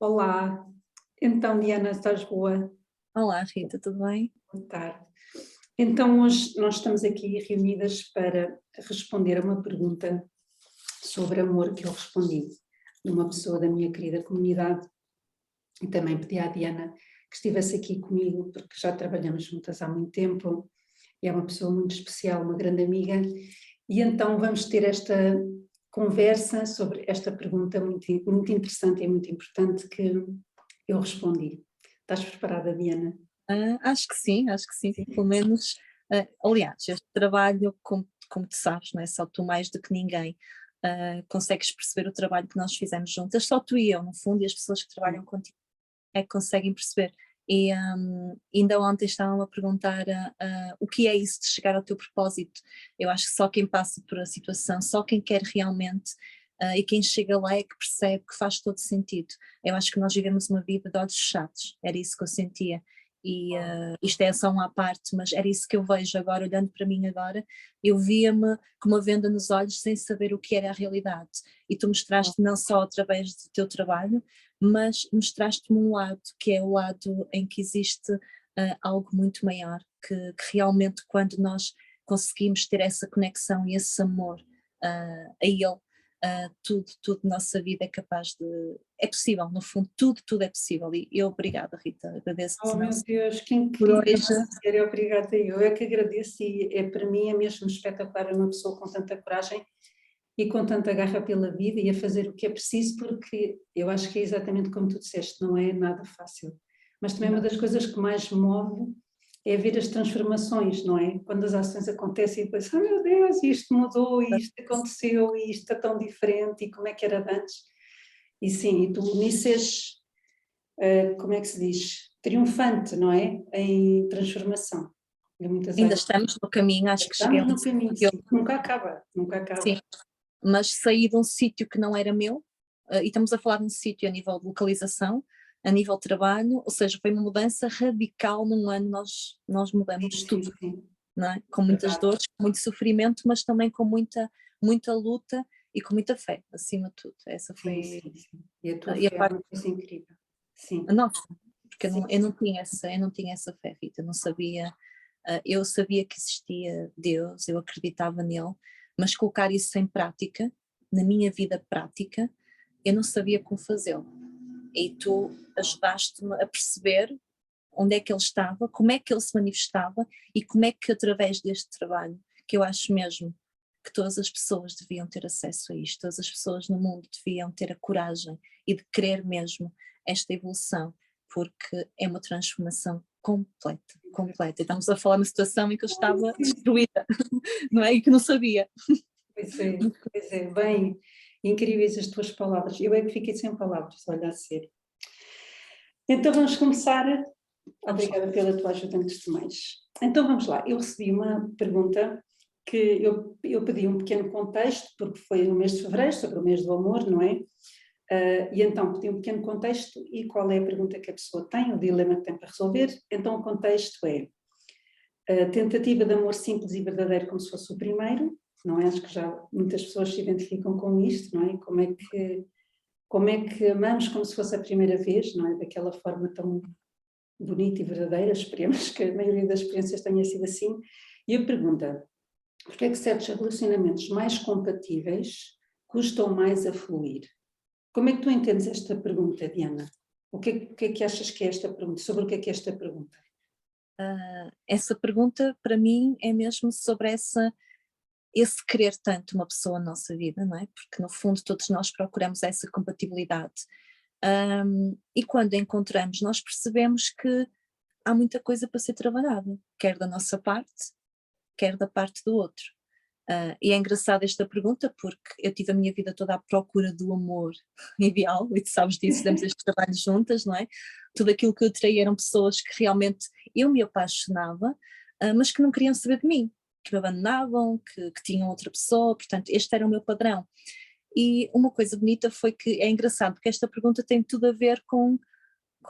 Olá, então Diana, estás boa? Olá Rita, tudo bem? Boa tarde. Então hoje nós estamos aqui reunidas para responder a uma pergunta sobre amor que eu respondi de uma pessoa da minha querida comunidade e também pedi à Diana que estivesse aqui comigo porque já trabalhamos juntas há muito tempo e é uma pessoa muito especial, uma grande amiga e então vamos ter esta conversa sobre esta pergunta muito interessante e muito importante que eu respondi. Estás preparada, Diana? Acho que sim, pelo menos, aliás, este trabalho, como tu sabes, não é só tu mais do que ninguém, consegues perceber o trabalho que nós fizemos juntas, só tu e eu, no fundo, e as pessoas que trabalham contigo é que conseguem perceber. E ainda ontem estavam a perguntar o que é isso de chegar ao teu propósito. Eu acho que só quem passa por a situação, só quem quer realmente e quem chega lá é que percebe que faz todo sentido. Eu acho que nós vivemos uma vida de olhos fechados, era isso que eu sentia. E isto é só uma à parte, mas era isso que eu vejo agora, olhando para mim agora, eu via-me com uma venda nos olhos sem saber o que era a realidade. E tu mostraste não só através do teu trabalho, mas mostraste-me um lado, que é o lado em que existe algo muito maior, que realmente quando nós conseguimos ter essa conexão e esse amor a Ele, tudo na nossa vida é capaz de, é possível, no fundo, tudo é possível e eu obrigada Rita, agradeço-te Oh meu imenso Deus, que por incrível hoje. ser, obrigada eu é que agradeço e para mim é mesmo espetacular ver uma pessoa com tanta coragem e com tanta garra pela vida e a fazer o que é preciso porque eu acho que é exatamente como tu disseste, não é nada fácil, mas também uma Não, das coisas que mais me move é ver as transformações, não é? Quando as ações acontecem e depois, oh meu Deus, isto mudou, e isto aconteceu, e isto está tão diferente, e como é que era de antes? E sim, e tu nisso és como é que se diz, triunfante, não é? Em transformação, em muitas ainda áreas. estamos no caminho, acho que cheguei a Estamos um no caminho, sítio, sim, nunca acaba, nunca sim, acaba. mas saí de um sítio que não era meu, e estamos a falar de um sítio a nível de localização, a nível de trabalho, ou seja, foi uma mudança radical num ano, nós Sim, mudamos sim, tudo, sim, não é? Com muitas verdade. dores, com muito sofrimento, mas também com muita luta e com muita fé, acima de tudo. Essa Sim, foi sim, sim. E a tua e a fé é parte uma coisa incrível. a Sim, nossa, porque sim, eu não tinha essa fé, Rita, não sabia, eu sabia que existia Deus, eu acreditava nele, mas colocar isso em prática, na minha vida prática, eu não sabia como fazê-lo. E tu ajudaste-me a perceber onde é que ele estava, como é que ele se manifestava e como é que através deste trabalho, que eu acho mesmo que todas as pessoas deviam ter acesso a isto, todas as pessoas no mundo deviam ter a coragem e de querer mesmo esta evolução, porque é uma transformação completa, completa. E estamos a falar de uma situação em que eu estava sim. destruída, não é? E que não sabia. Pois é, bem, incríveis as tuas palavras. Eu é que fiquei sem palavras, olha a sério. Então vamos começar. Vamos lá. Obrigada pela tua ajuda antes de mais. Então vamos lá, eu recebi uma pergunta que eu pedi um pequeno contexto, porque foi no mês de fevereiro, sobre o mês do amor, não é? E então pedi um pequeno contexto e qual é a pergunta que a pessoa tem, o dilema que tem para resolver. Então o contexto é a tentativa de amor simples e verdadeiro como se fosse o primeiro, não é? Acho que já muitas pessoas se identificam com isto, não é? Como é que amamos como se fosse a primeira vez, não é? Daquela forma tão bonita e verdadeira, esperemos que a maioria das experiências tenha sido assim. E a pergunta, porque é que certos relacionamentos mais compatíveis custam mais a fluir? Como é que tu entendes esta pergunta, Diana? O que é que achas que é esta pergunta? Sobre o que é esta pergunta? Essa pergunta para mim é mesmo sobre esse querer tanto uma pessoa na nossa vida, não é? Porque no fundo todos nós procuramos essa compatibilidade. E quando a encontramos, nós percebemos que há muita coisa para ser trabalhada, quer da nossa parte, quer da parte do outro. E é engraçada esta pergunta porque eu tive a minha vida toda à procura do amor ideal, e tu sabes disso, fizemos este trabalho juntas, não é? Tudo aquilo que eu traía eram pessoas que realmente eu me apaixonava, mas que não queriam saber de mim, que me abandonavam, que tinham outra pessoa, portanto este era o meu padrão. E uma coisa bonita foi que é engraçado porque esta pergunta tem tudo a ver com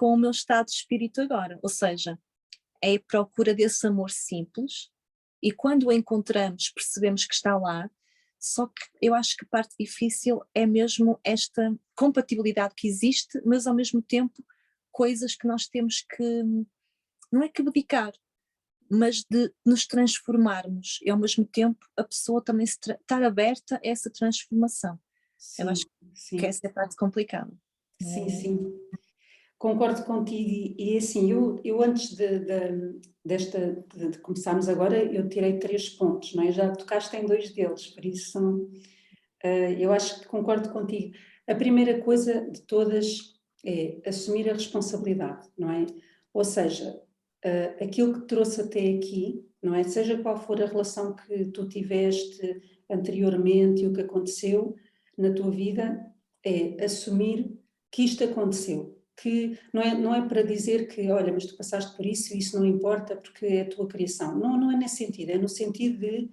o meu estado de espírito agora, ou seja, é a procura desse amor simples e quando o encontramos percebemos que está lá, Só que eu acho que a parte difícil é mesmo esta compatibilidade que existe, mas ao mesmo tempo coisas que nós temos que, não é que abdicar, mas de nos transformarmos e ao mesmo tempo a pessoa também estar aberta a essa transformação. Eu Sim, acho que sim, essa é a parte complicada. sim, sim. Concordo contigo e assim, eu antes de começarmos agora, eu tirei 3 pontos, não é? Já tocaste em 2 deles, por isso eu acho que concordo contigo. A primeira coisa de todas é assumir a responsabilidade, não é? Ou seja, aquilo que te trouxe até aqui, não é? Seja qual for a relação que tu tiveste anteriormente e o que aconteceu na tua vida, é assumir que isto aconteceu. Que não é para dizer que, olha, mas tu passaste por isso e isso não importa porque é a tua criação. Não, não é nesse sentido, é no sentido de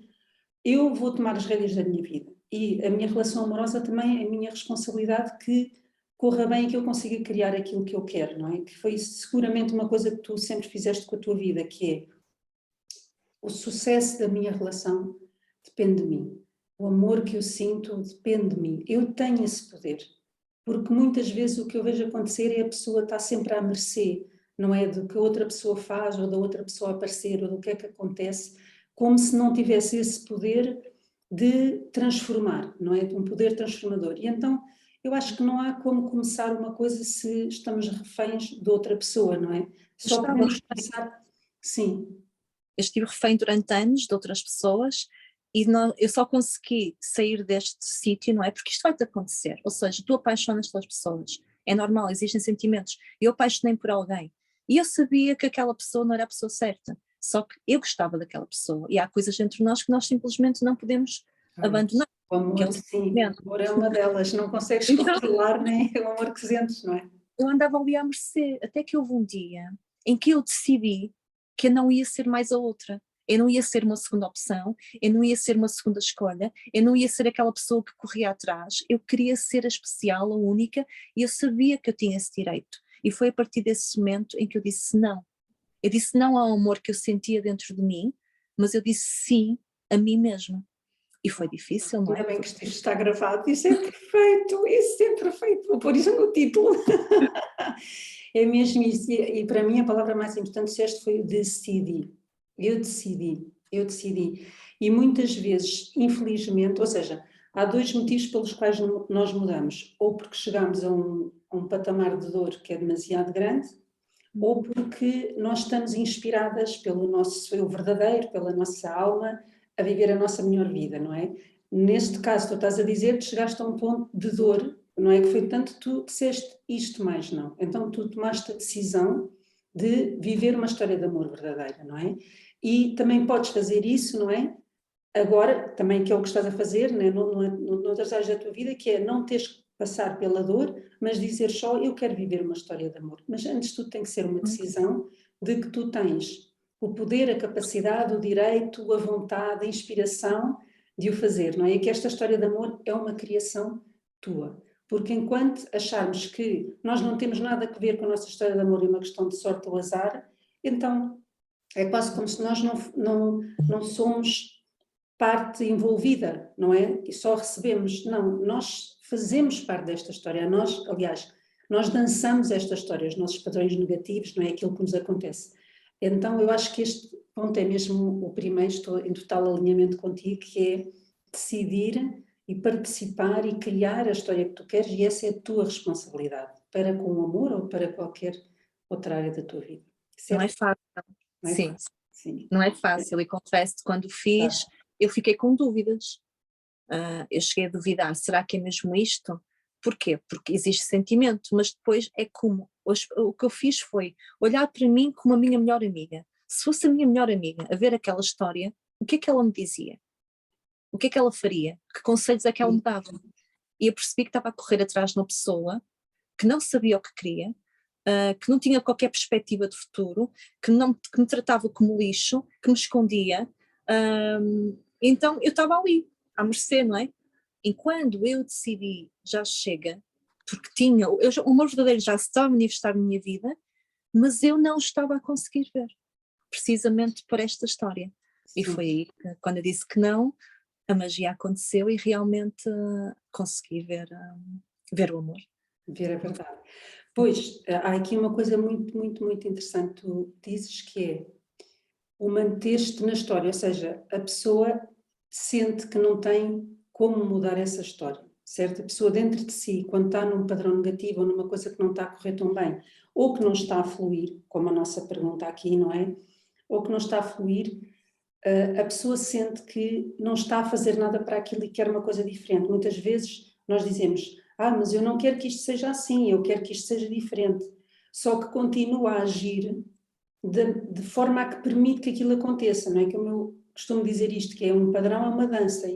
eu vou tomar as rédeas da minha vida e a minha relação amorosa também é a minha responsabilidade que corra bem e que eu consiga criar aquilo que eu quero, não é? Que foi seguramente uma coisa que tu sempre fizeste com a tua vida, que é o sucesso da minha relação depende de mim. O amor que eu sinto depende de mim. Eu tenho esse poder. Porque muitas vezes o que eu vejo acontecer é a pessoa estar sempre à mercê, não é? Do que a outra pessoa faz ou da outra pessoa aparecer ou do que é que acontece, como se não tivesse esse poder de transformar, não é? De um poder transformador. E então eu acho que não há como começar uma coisa se estamos reféns de outra pessoa, não é? Eu Só estava podemos começar, sim, Eu estive refém durante anos de outras pessoas e eu só consegui sair deste sítio, não é? Porque isto vai-te acontecer, ou seja, tu apaixonas pelas pessoas, é normal, existem sentimentos. Eu apaixonei por alguém e eu sabia que aquela pessoa não era a pessoa certa, só que eu gostava daquela pessoa e há coisas entre nós que nós simplesmente não podemos olha, abandonar, o que é amor, o sim, sentimento. o amor é uma delas, não consegues Então controlar nem o amor que sentes, não é? eu andava ali à mercê, até que houve um dia em que eu decidi que eu não ia ser mais a outra. Eu não ia ser uma segunda opção, eu não ia ser uma segunda escolha, eu não ia ser aquela pessoa que corria atrás, eu queria ser a especial, a única, e eu sabia que eu tinha esse direito. E foi a partir desse momento em que eu disse não. Eu disse não ao amor que eu sentia dentro de mim, mas eu disse sim a mim mesma. E foi difícil, não Ainda é? bem que isto está gravado, isso é perfeito, vou pôr isso no título. É mesmo isso, e para mim a palavra mais importante disseste foi decidi. Eu decidi. E muitas vezes, infelizmente, ou seja, há 2 motivos pelos quais nós mudamos, ou porque chegamos a um patamar de dor que é demasiado grande, ou porque nós estamos inspiradas pelo nosso eu verdadeiro, pela nossa alma, a viver a nossa melhor vida, não é? Neste caso, tu estás a dizer que chegaste a um ponto de dor, não é? Que foi tanto tu disseste isto mais não. Então tu tomaste a decisão de viver uma história de amor verdadeira, não é? E também podes fazer isso, não é? Agora, também que é o que estás a fazer, né? Noutras áreas da tua vida, que é não teres que passar pela dor, mas dizer só, eu quero viver uma história de amor. Mas antes de tudo tem que ser uma decisão de que tu tens o poder, a capacidade, o direito, a vontade, a inspiração de o fazer, não é? E que esta história de amor é uma criação tua. Porque enquanto acharmos que nós não temos nada a ver com a nossa história de amor e uma questão de sorte ou azar, então é quase como se nós não somos parte envolvida, não é? E só recebemos. Não, nós fazemos parte desta história. Nós, aliás, nós dançamos esta história, os nossos padrões negativos, não é aquilo que nos acontece. Então, eu acho que este ponto é mesmo o primeiro, estou em total alinhamento contigo, que é decidir e participar e criar a história que tu queres, e essa é a tua responsabilidade, para com o amor ou para qualquer outra área da tua vida. Não é Certo? fácil, Não é sim, fácil. Sim. não é fácil e confesso que quando fiz eu fiquei com dúvidas. Eu cheguei a duvidar, será que é mesmo isto? Porquê? Porque existe sentimento, mas depois é como, o que eu fiz foi olhar para mim como a minha melhor amiga. Se fosse a minha melhor amiga a ver aquela história, o que é que ela me dizia? O que é que ela faria? Que conselhos é que ela me dava? E eu percebi que estava a correr atrás de uma pessoa que não sabia o que queria, que não tinha qualquer perspectiva de futuro, que me tratava como lixo, que me escondia. Então eu estava ali, à mercê, não é? E quando eu decidi, já chega, porque o meu verdadeiro já se estava a manifestar na minha vida, mas eu não estava a conseguir ver, precisamente por esta história. E Sim. foi aí que, quando eu disse que não, a magia aconteceu e realmente consegui ver o amor. Ver a verdade. Pois, há aqui uma coisa muito, muito, muito interessante, tu dizes que é o manter-te na história, ou seja, a pessoa sente que não tem como mudar essa história, certo? A pessoa dentro de si, quando está num padrão negativo ou numa coisa que não está a correr tão bem, ou que não está a fluir, como a nossa pergunta aqui, não é? Ou que não está a fluir, a pessoa sente que não está a fazer nada para aquilo e quer uma coisa diferente. Muitas vezes nós dizemos, mas eu não quero que isto seja assim, eu quero que isto seja diferente. Só que continua a agir de forma a que permite que aquilo aconteça, não é? Que eu costumo dizer isto, que é um padrão, é uma dança,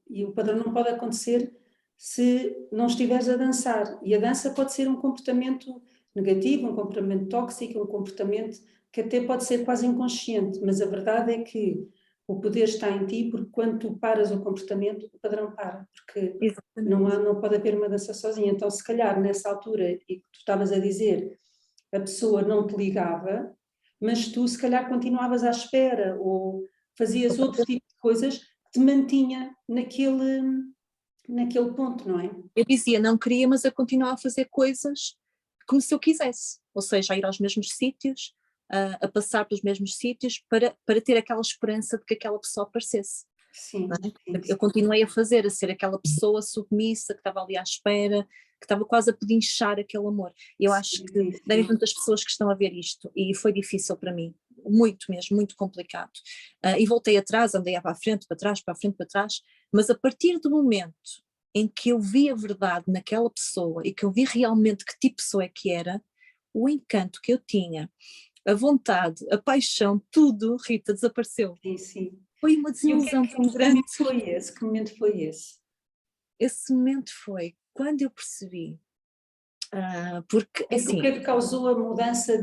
e o padrão não pode acontecer se não estiveres a dançar. E a dança pode ser um comportamento negativo, um comportamento tóxico, um comportamento que até pode ser quase inconsciente, mas a verdade é que o poder está em ti, porque quando tu paras o comportamento, o padrão para, porque não pode haver uma dança sozinha. Então, se calhar, nessa altura, e que tu estavas a dizer, a pessoa não te ligava, mas tu se calhar continuavas à espera ou fazias outro tipo de coisas que te mantinha naquele ponto, não é? Eu dizia, não queria, mas eu continuava a fazer coisas como se eu quisesse, ou seja, a ir aos mesmos sítios, a passar pelos mesmos sítios para ter aquela esperança de que aquela pessoa aparecesse. Sim, Não é? sim, Eu continuei a ser aquela pessoa submissa que estava ali à espera, que estava quase a pedinchar aquele amor. Eu acho que devem haver muitas pessoas que estão a ver isto e foi difícil para mim, muito mesmo, muito complicado. E voltei atrás, andei para a frente, para trás, para a frente, para trás, mas a partir do momento em que eu vi a verdade naquela pessoa e que eu vi realmente que tipo de pessoa é que era, o encanto que eu tinha, a vontade, a paixão, tudo, Rita, desapareceu. sim, sim. Foi uma E o que desilusão tão grande. momento foi esse? Que momento foi esse? Esse momento foi quando eu percebi, porque O assim, que é que causou a mudança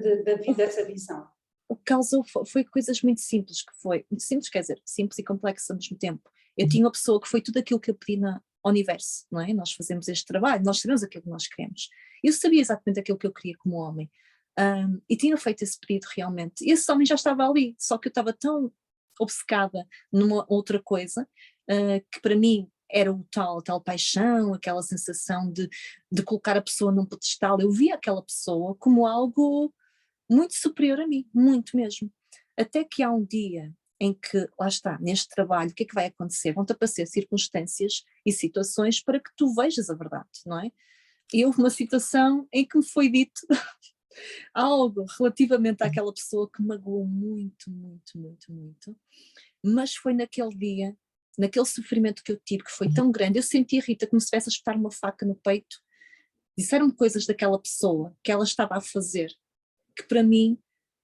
dessa visão? o que causou foi coisas muito simples, muito simples, quer dizer, simples e complexo ao mesmo tempo. Eu tinha uma pessoa que foi tudo aquilo que eu pedi ao universo, não é? Nós fazemos este trabalho, nós sabemos aquilo que nós queremos. Eu sabia exatamente aquilo que eu queria como homem, e tinha feito esse pedido realmente. E esse homem já estava ali, só que eu estava tão obcecada numa outra coisa, que para mim era a tal paixão, aquela sensação de colocar a pessoa num pedestal. Eu via aquela pessoa como algo muito superior a mim, muito mesmo. Até que há um dia em que, lá está, neste trabalho, o que é que vai acontecer? Vão-te aparecer circunstâncias e situações para que tu vejas a verdade, não é? E houve uma situação em que me foi dito algo relativamente àquela pessoa que me magoou muito, muito, muito, muito, mas foi naquele dia, naquele sofrimento que eu tive, que foi tão grande, eu senti, Rita, como se estivesse a espetar uma faca no peito. Disseram-me coisas daquela pessoa que ela estava a fazer, que para mim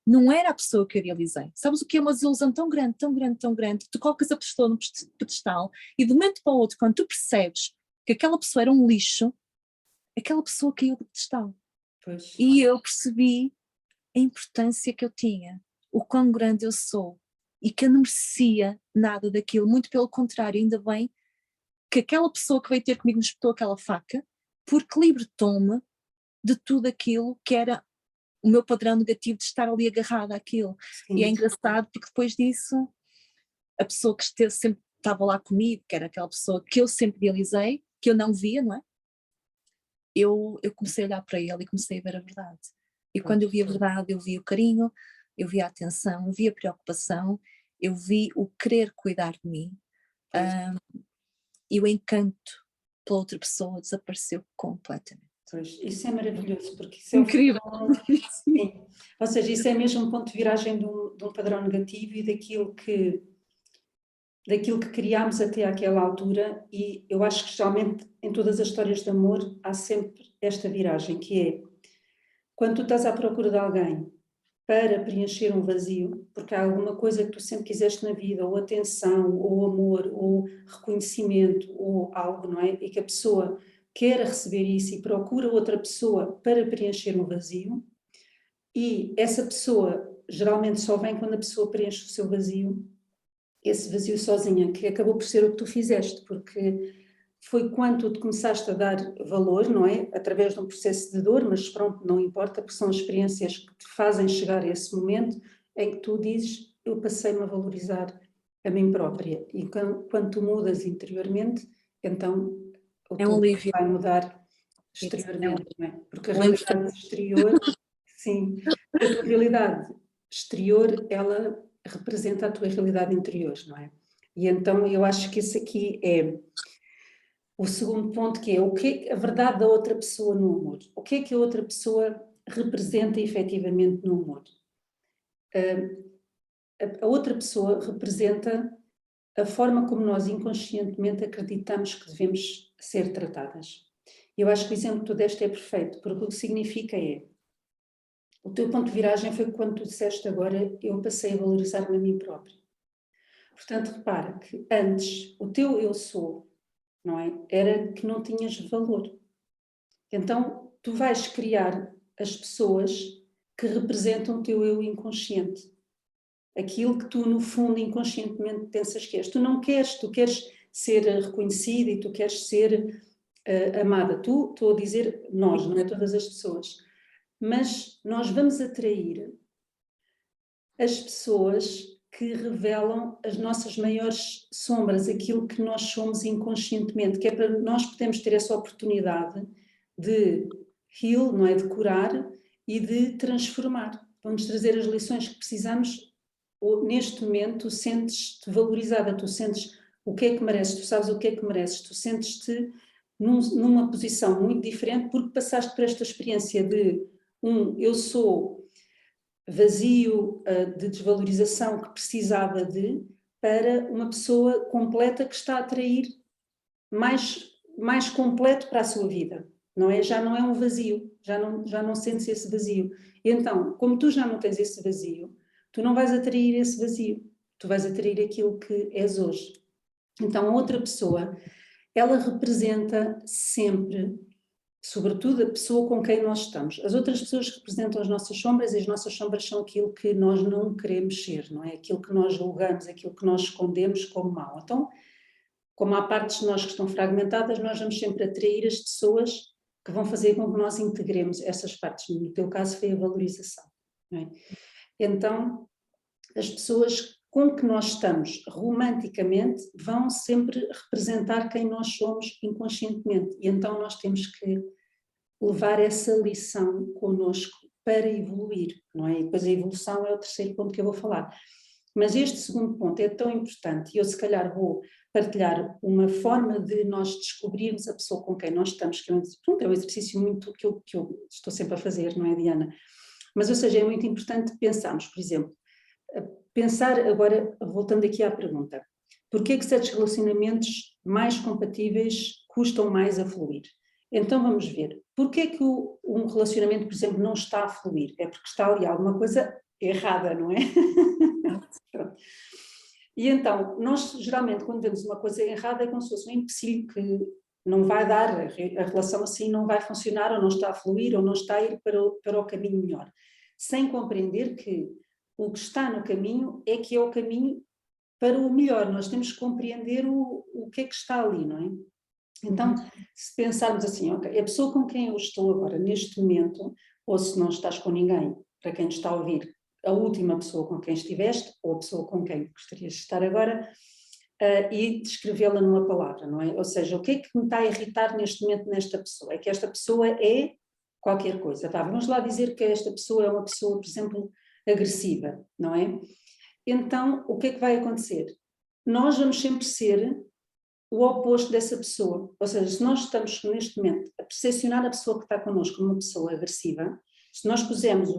não era a pessoa que eu idealizei. Sabes o que é uma desilusão tão grande, tão grande, tão grande, que tu colocas a pessoa no pedestal e de um momento para o outro, quando tu percebes que aquela pessoa era um lixo, aquela pessoa caiu do pedestal. Pois. E eu percebi a importância que eu tinha, o quão grande eu sou e que eu não merecia nada daquilo, muito pelo contrário, ainda bem que aquela pessoa que veio ter comigo me espetou aquela faca, porque libertou-me de tudo aquilo que era o meu padrão negativo de estar ali agarrada àquilo. E é Sim. engraçado porque depois disso, a pessoa que sempre estava lá comigo, que era aquela pessoa que eu sempre idealizei, que eu não via, não é? Eu comecei a olhar para ele e comecei a ver a verdade. E quando eu vi a verdade, eu vi o carinho, eu vi a atenção, eu vi a preocupação, eu vi o querer cuidar de mim, e o encanto pela outra pessoa desapareceu completamente. Pois, isso é maravilhoso, porque isso é Incrível! sim. Ou seja, isso é mesmo um ponto de viragem de um padrão negativo e daquilo que criámos até àquela altura, e eu acho que geralmente em todas as histórias de amor há sempre esta viragem, que é quando tu estás à procura de alguém para preencher um vazio, porque há alguma coisa que tu sempre quiseste na vida, ou atenção, ou amor, ou reconhecimento, ou algo, não é? E que a pessoa quer receber isso e procura outra pessoa para preencher um vazio, e essa pessoa geralmente só vem quando a pessoa preenche o seu vazio, esse vazio sozinha, que acabou por ser o que tu fizeste, porque foi quando tu te começaste a dar valor, não é? Através de um processo de dor, mas pronto, não importa, porque são experiências que te fazem chegar a esse momento em que tu dizes, eu passei-me a valorizar a mim própria. E quando tu mudas interiormente, então o É um teu alívio. vai mudar exteriormente, não é? Porque a Lembro-te. realidade exterior, sim, a tua realidade exterior, ela representa a tua realidade interior, não é? E então eu acho que esse aqui é o segundo ponto, que é o que é a verdade da outra pessoa no amor. O que é que a outra pessoa representa efetivamente no amor? A outra pessoa representa a forma como nós inconscientemente acreditamos que devemos ser tratadas. Eu acho que o exemplo que tu deste é perfeito, porque o que significa é, o teu ponto de viragem foi quando tu disseste agora, eu passei a valorizar-me a mim própria. Portanto, repara que antes o teu eu sou, não é? Era que não tinhas valor. Então, tu vais criar as pessoas que representam o teu eu inconsciente. Aquilo que tu, no fundo, inconscientemente pensas que és. Tu não queres, tu queres ser reconhecida e tu queres ser amada. Tu, estou a dizer nós, não é todas as pessoas. Mas nós vamos atrair as pessoas que revelam as nossas maiores sombras, aquilo que nós somos inconscientemente, que é para nós podermos ter essa oportunidade de heal, não é? De curar e de transformar. Vamos trazer as lições que precisamos. Neste momento, tu sentes-te valorizada, tu sentes o que é que mereces, tu sabes o que é que mereces, tu sentes-te numa posição muito diferente porque passaste por esta experiência de eu sou vazio de desvalorização que precisava para uma pessoa completa que está a atrair mais completo para a sua vida, não é? Já não é um vazio, já não sentes esse vazio. E então, como tu já não tens esse vazio, tu não vais atrair esse vazio, tu vais atrair aquilo que és hoje. Então, a outra pessoa, ela representa sempre, sobretudo, a pessoa com quem nós estamos. As outras pessoas representam as nossas sombras e as nossas sombras são aquilo que nós não queremos ser, não é? Aquilo que nós julgamos, aquilo que nós escondemos como mau. Então, como há partes de nós que estão fragmentadas, nós vamos sempre atrair as pessoas que vão fazer com que nós integremos essas partes. No teu caso foi a valorização, não é? Então, as pessoas com que nós estamos romanticamente vão sempre representar quem nós somos inconscientemente. E então nós temos que levar essa lição connosco para evoluir, não é? E depois a evolução é o terceiro ponto que eu vou falar. Mas este segundo ponto é tão importante e eu se calhar vou partilhar uma forma de nós descobrirmos a pessoa com quem nós estamos, que é um exercício muito que eu estou sempre a fazer, não é, Diana? Mas, ou seja, é muito importante pensarmos, por exemplo, pensar agora, voltando aqui à pergunta, porquê que certos relacionamentos mais compatíveis custam mais a fluir? Então vamos ver, porquê que um relacionamento, por exemplo, não está a fluir? É porque está ali alguma coisa errada, não é? E então, nós geralmente quando vemos uma coisa errada é como se fosse um empecilho que não vai dar, a relação assim não vai funcionar, ou não está a fluir, ou não está a ir para o caminho melhor. Sem compreender que o que está no caminho é que é o caminho para o melhor, nós temos que compreender o que é que está ali, não é? Então, se pensarmos assim, ok, a pessoa com quem eu estou agora neste momento, ou se não estás com ninguém, para quem te está a ouvir, a última pessoa com quem estiveste, ou a pessoa com quem gostarias de estar agora, e descrevê-la numa palavra, não é? Ou seja, o que é que me está a irritar neste momento nesta pessoa? É que esta pessoa é qualquer coisa. Tá, vamos lá dizer que esta pessoa é uma pessoa, por exemplo, agressiva, não é? Então, o que é que vai acontecer? Nós vamos sempre ser o oposto dessa pessoa. Ou seja, se nós estamos neste momento a percepcionar a pessoa que está connosco como uma pessoa agressiva, se nós pusermos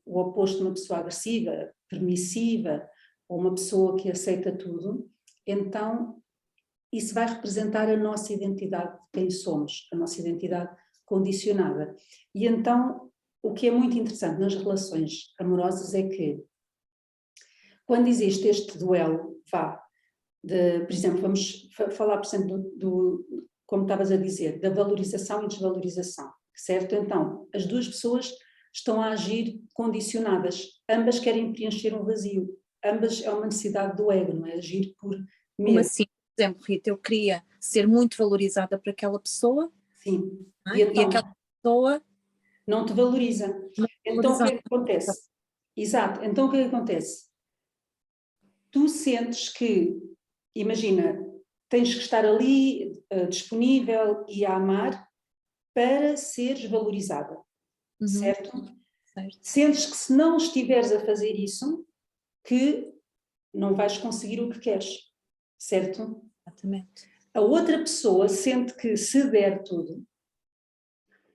o oposto de uma pessoa agressiva, permissiva, ou uma pessoa que aceita tudo, então isso vai representar a nossa identidade de quem somos, a nossa identidade condicionada. E então, o que é muito interessante nas relações amorosas é que quando existe este duelo, por exemplo, vamos falar, por exemplo, como estavas a dizer, da valorização e desvalorização, certo? Então, as duas pessoas estão a agir condicionadas, ambas querem preencher um vazio, ambas é uma necessidade do ego, não é? Agir por Como medo. assim? Por exemplo, Rita, eu queria ser muito valorizada por aquela pessoa, Sim. não é? E então, aquela pessoa não te valoriza. não Então, o que é valorizava. que acontece? Exato. Então, o que é que acontece? tu sentes que, imagina, tens que estar ali disponível e a amar para seres valorizada, certo? Certo. Sentes que se não estiveres a fazer isso, que não vais conseguir o que queres, certo? Exatamente. A outra pessoa sente que se der tudo,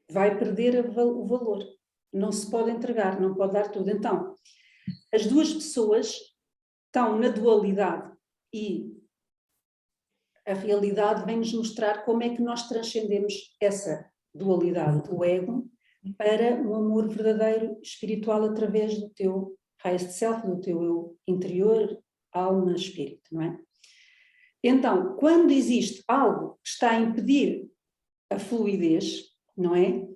vai perder o valor. Não se pode entregar, não pode dar tudo. Então, as duas pessoas estão na dualidade e a realidade vem-nos mostrar como é que nós transcendemos essa dualidade do ego para um amor verdadeiro, espiritual, através do teu highest self, do teu eu interior, alma, espírito, não é? Então, quando existe algo que está a impedir a fluidez, não é?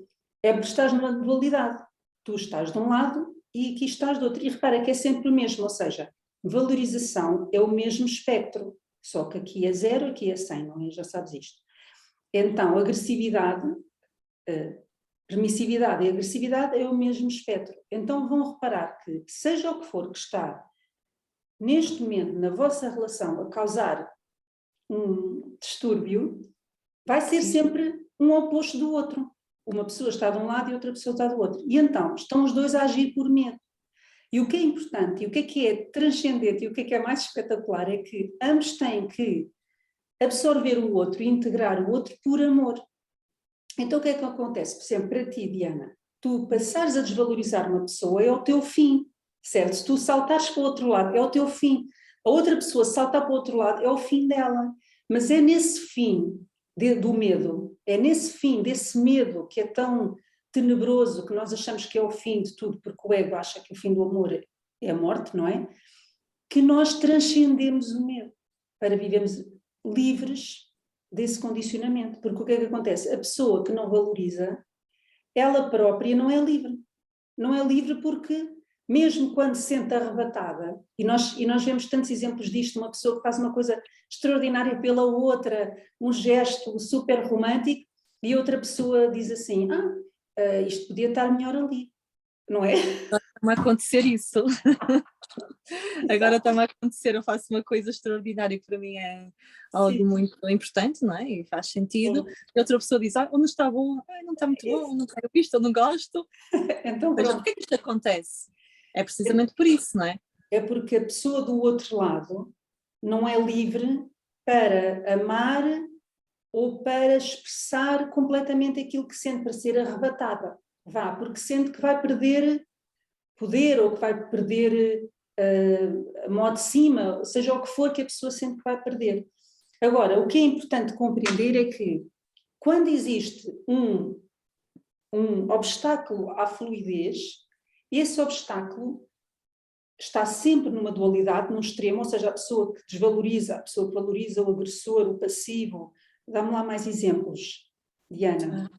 É porque estás numa dualidade. Tu estás de um lado e aqui estás do outro. E repara que é sempre o mesmo, ou seja, valorização é o mesmo espectro, só que aqui é 0, aqui é 100, não é? Já sabes isto. Então, agressividade, permissividade e agressividade é o mesmo espectro. Então vão reparar que, seja o que for que está neste momento na vossa relação a causar um distúrbio, vai ser sempre um oposto do outro. Uma pessoa está de um lado e outra pessoa está do outro. E então, estão os dois a agir por medo. E o que é importante, e o que é transcendente, e o que é mais espetacular, é que ambos têm que absorver o outro e integrar o outro por amor. Então o que é que acontece? Por exemplo, para ti, Diana, tu passares a desvalorizar uma pessoa é o teu fim, certo? Se tu saltares para o outro lado, é o teu fim. A outra pessoa saltar para o outro lado é o fim dela. Mas é nesse fim do medo, é nesse fim desse medo que é tão tenebroso, que nós achamos que é o fim de tudo, porque o ego acha que o fim do amor é a morte, não é? Que nós transcendemos o medo para vivermos livres desse condicionamento. Porque o que é que acontece? A pessoa que não valoriza, ela própria não é livre. Não é livre porque, mesmo quando se sente arrebatada, e nós vemos tantos exemplos disto, uma pessoa que faz uma coisa extraordinária pela outra, um gesto super romântico, e outra pessoa diz assim, isto podia estar melhor ali, não é? Está-me a acontecer isso. Agora está-me a acontecer, eu faço uma coisa extraordinária que para mim é algo Sim. muito importante, não é? E faz sentido. Sim. E outra pessoa diz, não está bom, não está muito bom, não quero isto, eu não gosto. Então, Ou seja, pronto. porquê que isto acontece? É precisamente por isso, não é? É porque a pessoa do outro lado não é livre para amar ou para expressar completamente aquilo que sente, para ser arrebatada. Porque sente que vai perder poder ou que vai perder a mão de cima, seja o que for que a pessoa sente que vai perder. Agora, o que é importante compreender é que quando existe um obstáculo à fluidez, esse obstáculo está sempre numa dualidade, num extremo, ou seja, a pessoa que desvaloriza, a pessoa que valoriza o agressor, o passivo. Dá-me lá mais exemplos, Diana.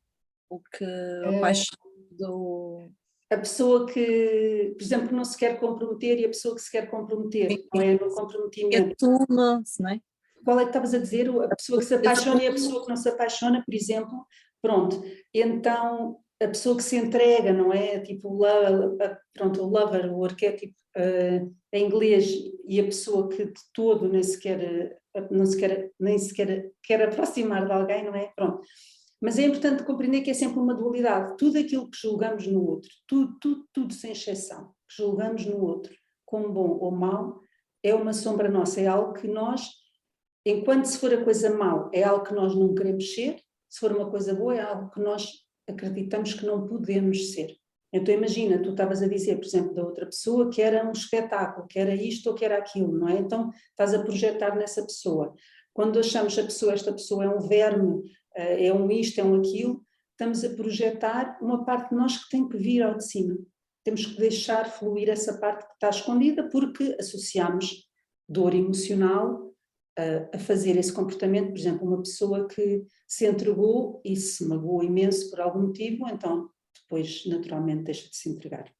O que a paixão do... A pessoa que, por exemplo, não se quer comprometer e a pessoa que se quer comprometer, não é? No comprometimento. Atuma-se, não é? Qual é que estavas a dizer? A pessoa que se apaixona e a pessoa que não se apaixona, por exemplo. Pronto. Então, a pessoa que se entrega, não é? Tipo, pronto, o lover, o arquétipo em inglês, e a pessoa que de todo nem sequer quer aproximar de alguém, não é? Pronto. Mas é importante compreender que é sempre uma dualidade. Tudo aquilo que julgamos no outro, tudo sem exceção, que julgamos no outro, como bom ou mau, é uma sombra nossa, é algo que nós, enquanto se for a coisa mau, é algo que nós não queremos ser, se for uma coisa boa, é algo que nós acreditamos que não podemos ser. Então imagina, tu estavas a dizer, por exemplo, da outra pessoa que era um espetáculo, que era isto ou que era aquilo, não é? Então estás a projetar nessa pessoa. Quando achamos esta pessoa é um verme, é um isto, é um aquilo, estamos a projetar uma parte de nós que tem que vir ao de cima. Temos que deixar fluir essa parte que está escondida porque associamos dor emocional a fazer esse comportamento. Por exemplo, uma pessoa que se entregou e se magoou imenso por algum motivo, então depois naturalmente deixa de se entregar.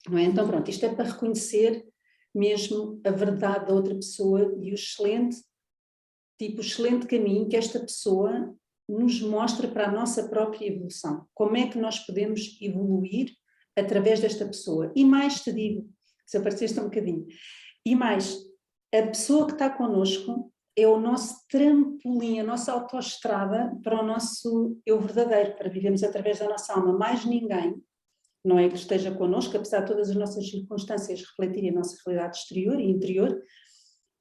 Não é? Então pronto, isto é para reconhecer mesmo a verdade da outra pessoa e o excelente caminho que esta pessoa nos mostra para a nossa própria evolução. Como é que nós podemos evoluir através desta pessoa? E mais te digo, se apareceste um bocadinho, e mais, a pessoa que está connosco é o nosso trampolim, a nossa autoestrada para o nosso eu verdadeiro, para vivermos através da nossa alma. Mais ninguém, não é que esteja connosco, apesar de todas as nossas circunstâncias refletirem a nossa realidade exterior e interior,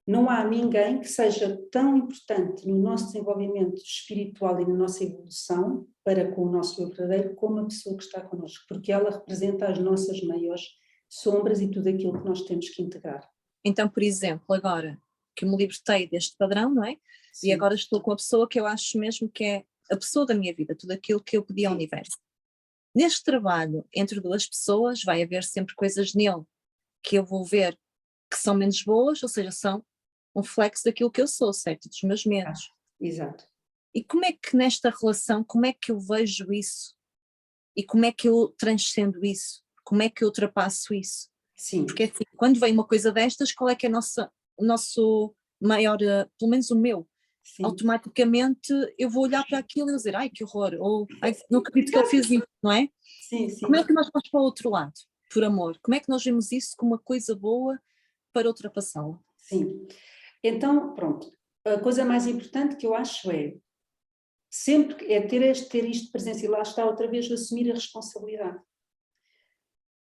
não há ninguém que seja tão importante no nosso desenvolvimento espiritual e na nossa evolução para com o nosso eu verdadeiro como a pessoa que está connosco, porque ela representa as nossas maiores sombras e tudo aquilo que nós temos que integrar. Então, por exemplo, agora que me libertei deste padrão, não é? Sim. E agora estou com a pessoa que eu acho mesmo que é a pessoa da minha vida, tudo aquilo que eu pedi ao universo. Neste trabalho entre duas pessoas vai haver sempre coisas nele que eu vou ver que são menos boas, ou seja, são um reflexo daquilo que eu sou, certo? Dos meus medos. Exato. E como é que nesta relação, como é que eu vejo isso? E como é que eu transcendo isso? Como é que eu ultrapasso isso? Sim. Porque assim, quando vem uma coisa destas, qual é que é o nosso maior, pelo menos o meu? Sim. Automaticamente eu vou olhar para aquilo e dizer, ai que horror, ou ai, não acredito que ele fez isso, não é? Sim, sim. Como é que nós vamos para o outro lado, por amor? Como é que nós vemos isso como uma coisa boa para ultrapassá-la? Sim. Então, pronto, a coisa mais importante que eu acho é sempre é ter isto de presença, e lá está outra vez assumir a responsabilidade.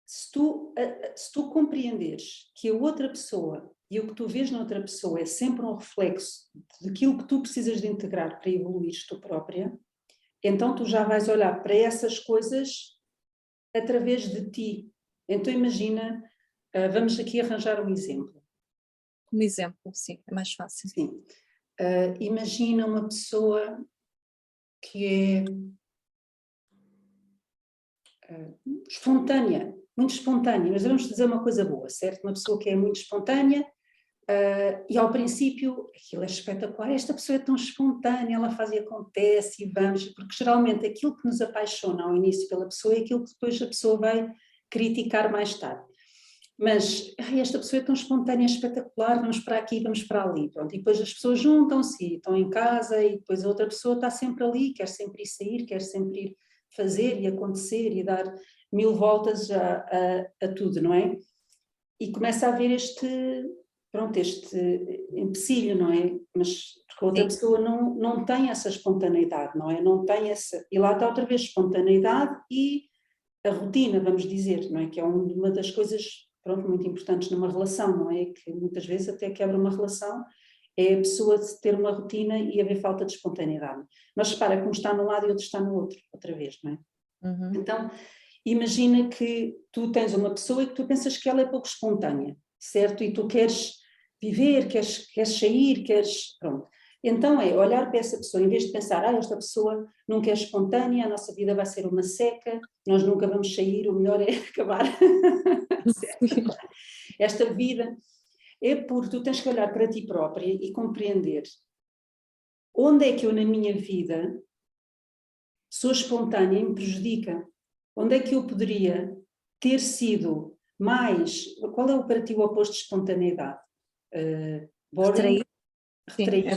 Se tu compreenderes que a outra pessoa e o que tu vês na outra pessoa é sempre um reflexo daquilo que tu precisas de integrar para evoluires tu própria, então tu já vais olhar para essas coisas através de ti. Então imagina, vamos aqui arranjar um exemplo. Um exemplo, sim, é mais fácil. Sim. Imagina uma pessoa que é espontânea, muito espontânea, mas vamos dizer uma coisa boa, certo? Uma pessoa que é muito espontânea e ao princípio aquilo é espetacular, esta pessoa é tão espontânea, ela faz e acontece e vamos, porque geralmente aquilo que nos apaixona ao início pela pessoa é aquilo que depois a pessoa vai criticar mais tarde. Mas esta pessoa é tão espontânea, espetacular, vamos para aqui, vamos para ali, pronto. E depois as pessoas juntam-se, estão em casa e depois a outra pessoa está sempre ali, quer sempre ir sair, quer sempre ir fazer e acontecer e dar 1000 voltas a tudo, não é? E começa a haver este empecilho, não é? Mas porque a outra pessoa não tem essa espontaneidade, não é? Não tem essa... E lá está outra vez espontaneidade e a rotina, vamos dizer, não é? Que é uma das coisas... muito importantes numa relação, não é? Que muitas vezes até quebra uma relação, é a pessoa ter uma rotina e haver falta de espontaneidade. Mas repara que um está num lado e outro está no outro, outra vez, não é? Uhum. Então, imagina que tu tens uma pessoa e que tu pensas que ela é pouco espontânea, certo? E tu queres viver, queres sair, queres... Pronto. Então é olhar para essa pessoa, em vez de pensar, esta pessoa nunca é espontânea, a nossa vida vai ser uma seca, nós nunca vamos sair, o melhor é acabar. Esta vida é porque tu tens que olhar para ti própria e compreender onde é que eu na minha vida sou espontânea e me prejudica, onde é que eu poderia ter sido mais, qual é para ti o oposto de espontaneidade? Boring? Retraída.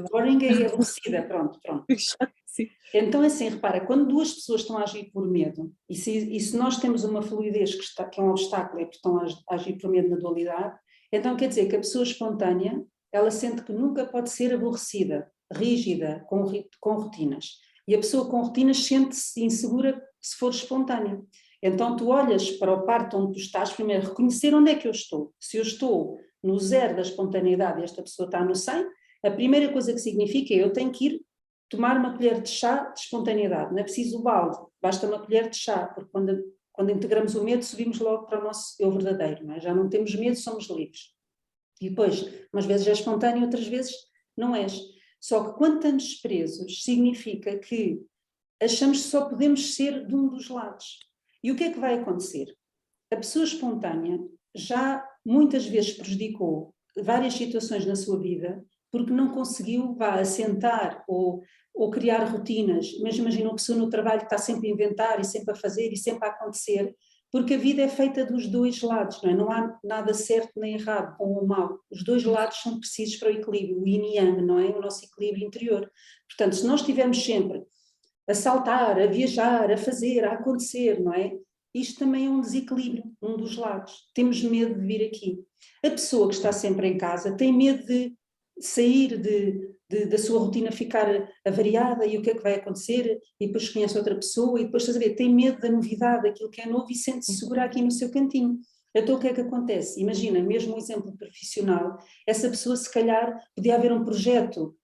Boring é aborrecida, pronto. Sim. Então assim, repara, quando duas pessoas estão a agir por medo, e se nós temos uma fluidez que é um obstáculo, é porque estão a agir por medo na dualidade, então quer dizer que a pessoa espontânea, ela sente que nunca pode ser aborrecida, rígida, com rotinas. E a pessoa com rotinas sente-se insegura se for espontânea. Então tu olhas para o parte onde tu estás, primeiro reconhecer onde é que eu estou. Se eu estou no 0 da espontaneidade e esta pessoa está no 100, a primeira coisa que significa é eu tenho que ir tomar uma colher de chá de espontaneidade. Não é preciso o balde, basta uma colher de chá, porque quando integramos o medo subimos logo para o nosso eu verdadeiro, não é? Já não temos medo, somos livres. E depois, umas vezes é espontâneo, outras vezes não és. Só que quando estamos presos, significa que achamos que só podemos ser de um dos lados. E o que é que vai acontecer? A pessoa espontânea já muitas vezes prejudicou várias situações na sua vida porque não conseguiu assentar ou criar rotinas. Mas imagina uma pessoa no trabalho que está sempre a inventar e sempre a fazer e sempre a acontecer, porque a vida é feita dos dois lados, não é? Não há nada certo nem errado, bom ou mau. Os dois lados são precisos para o equilíbrio, o yin e yang, não é? O nosso equilíbrio interior. Portanto, se nós estivermos sempre a saltar, a viajar, a fazer, a acontecer, não é? isto também é um desequilíbrio, um dos lados. Temos medo de vir aqui. A pessoa que está sempre em casa tem medo de sair da sua rotina, ficar avariada e o que é que vai acontecer, e depois conhece outra pessoa e depois, estás a ver, tem medo da novidade, daquilo que é novo e sente-se segura aqui no seu cantinho. Então o que é que acontece? Imagina, mesmo um exemplo profissional, essa pessoa se calhar podia haver um projeto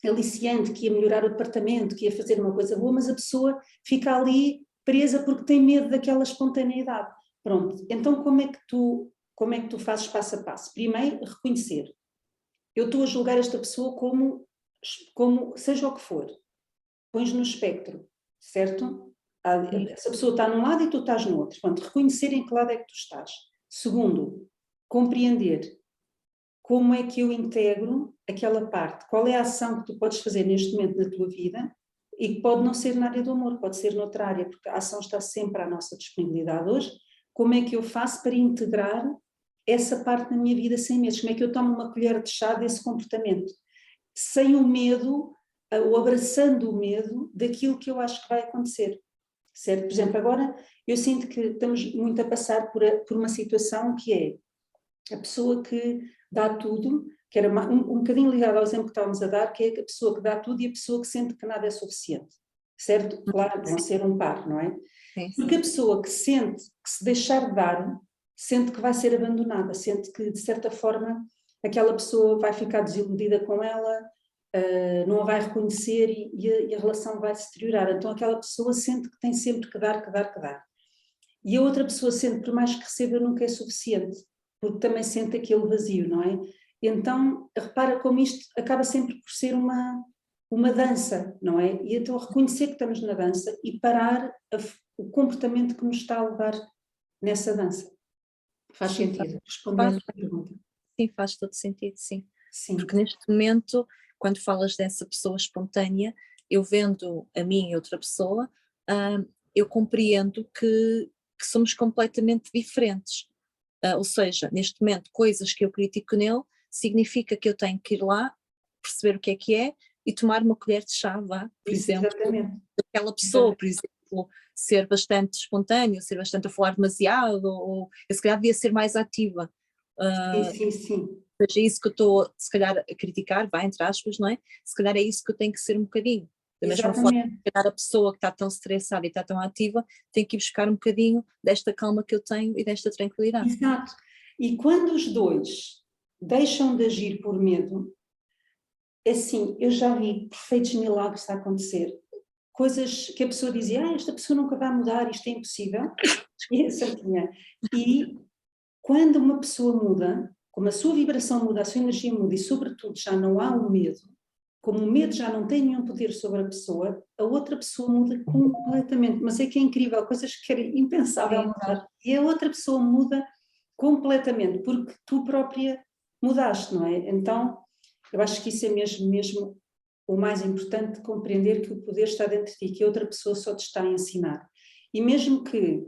aliciante que ia melhorar o departamento, que ia fazer uma coisa boa, mas a pessoa fica ali presa porque tem medo daquela espontaneidade. Pronto, então como é que tu fazes passo a passo? Primeiro, reconhecer. Eu estou a julgar esta pessoa como seja o que for. Pões no espectro, certo? Essa pessoa está num lado e tu estás no outro. Portanto, reconhecer em que lado é que tu estás. Segundo, compreender como é que eu integro aquela parte, qual é a ação que tu podes fazer neste momento na tua vida e que pode não ser na área do amor, pode ser noutra área, porque a ação está sempre à nossa disponibilidade hoje. Como é que eu faço para integrar essa parte na minha vida sem medo? Como é que eu tomo uma colher de chá desse comportamento? Sem o medo, ou abraçando o medo daquilo que eu acho que vai acontecer. Certo? Por exemplo, agora eu sinto que estamos muito a passar por uma situação que é a pessoa que dá tudo, que era um bocadinho ligado ao exemplo que estávamos a dar, que é a pessoa que dá tudo e a pessoa que sente que nada é suficiente. Certo? Claro, vão ser um par, não é? Porque a pessoa que sente que se deixar de dar, sente que vai ser abandonada, sente que de certa forma aquela pessoa vai ficar desiludida com ela, não a vai reconhecer e a relação vai se deteriorar. Então aquela pessoa sente que tem sempre que dar, que dar, que dar. E a outra pessoa sente, por mais que receba, nunca é suficiente, porque também sente aquele vazio, não é? Então, repara como isto acaba sempre por ser uma dança, não é? E então reconhecer que estamos na dança e parar o comportamento que nos está a levar nessa dança. Faz sentido? Respondendo à pergunta. Sim, faz todo sentido, sim. Sim. Porque neste momento, quando falas dessa pessoa espontânea, eu vendo a mim e outra pessoa, eu compreendo que somos completamente diferentes. Ou seja, neste momento, coisas que eu critico nele, significa que eu tenho que ir lá, perceber o que é e tomar uma colher de chá, vá, por Isso, exemplo, exatamente. daquela pessoa, por exemplo, ser bastante espontâneo, ser bastante a falar demasiado, ou eu se calhar devia ser mais ativa. Sim, sim. Seja isso que eu estou, se calhar, a criticar, vai, entre aspas, não é? Se calhar é isso que eu tenho que ser um bocadinho. Da mesma forma, Exatamente. se calhar a pessoa que está tão estressada e está tão ativa tem que ir buscar um bocadinho desta calma que eu tenho e desta tranquilidade. Exato. E quando os dois deixam de agir por medo, assim, eu já vi perfeitos milagres a acontecer. Coisas que a pessoa dizia, esta pessoa nunca vai mudar, isto é impossível. E, Santinha. E quando uma pessoa muda, como a sua vibração muda, a sua energia muda e, sobretudo, já não há o medo, como o medo já não tem nenhum poder sobre a pessoa, a outra pessoa muda completamente. Mas é que é incrível, coisas que era impensável mudar. E a outra pessoa muda completamente, porque tu própria mudaste, não é? Então, eu acho que isso é mesmo o mais importante, compreender que o poder está dentro de ti, que a outra pessoa só te está a ensinar. E mesmo que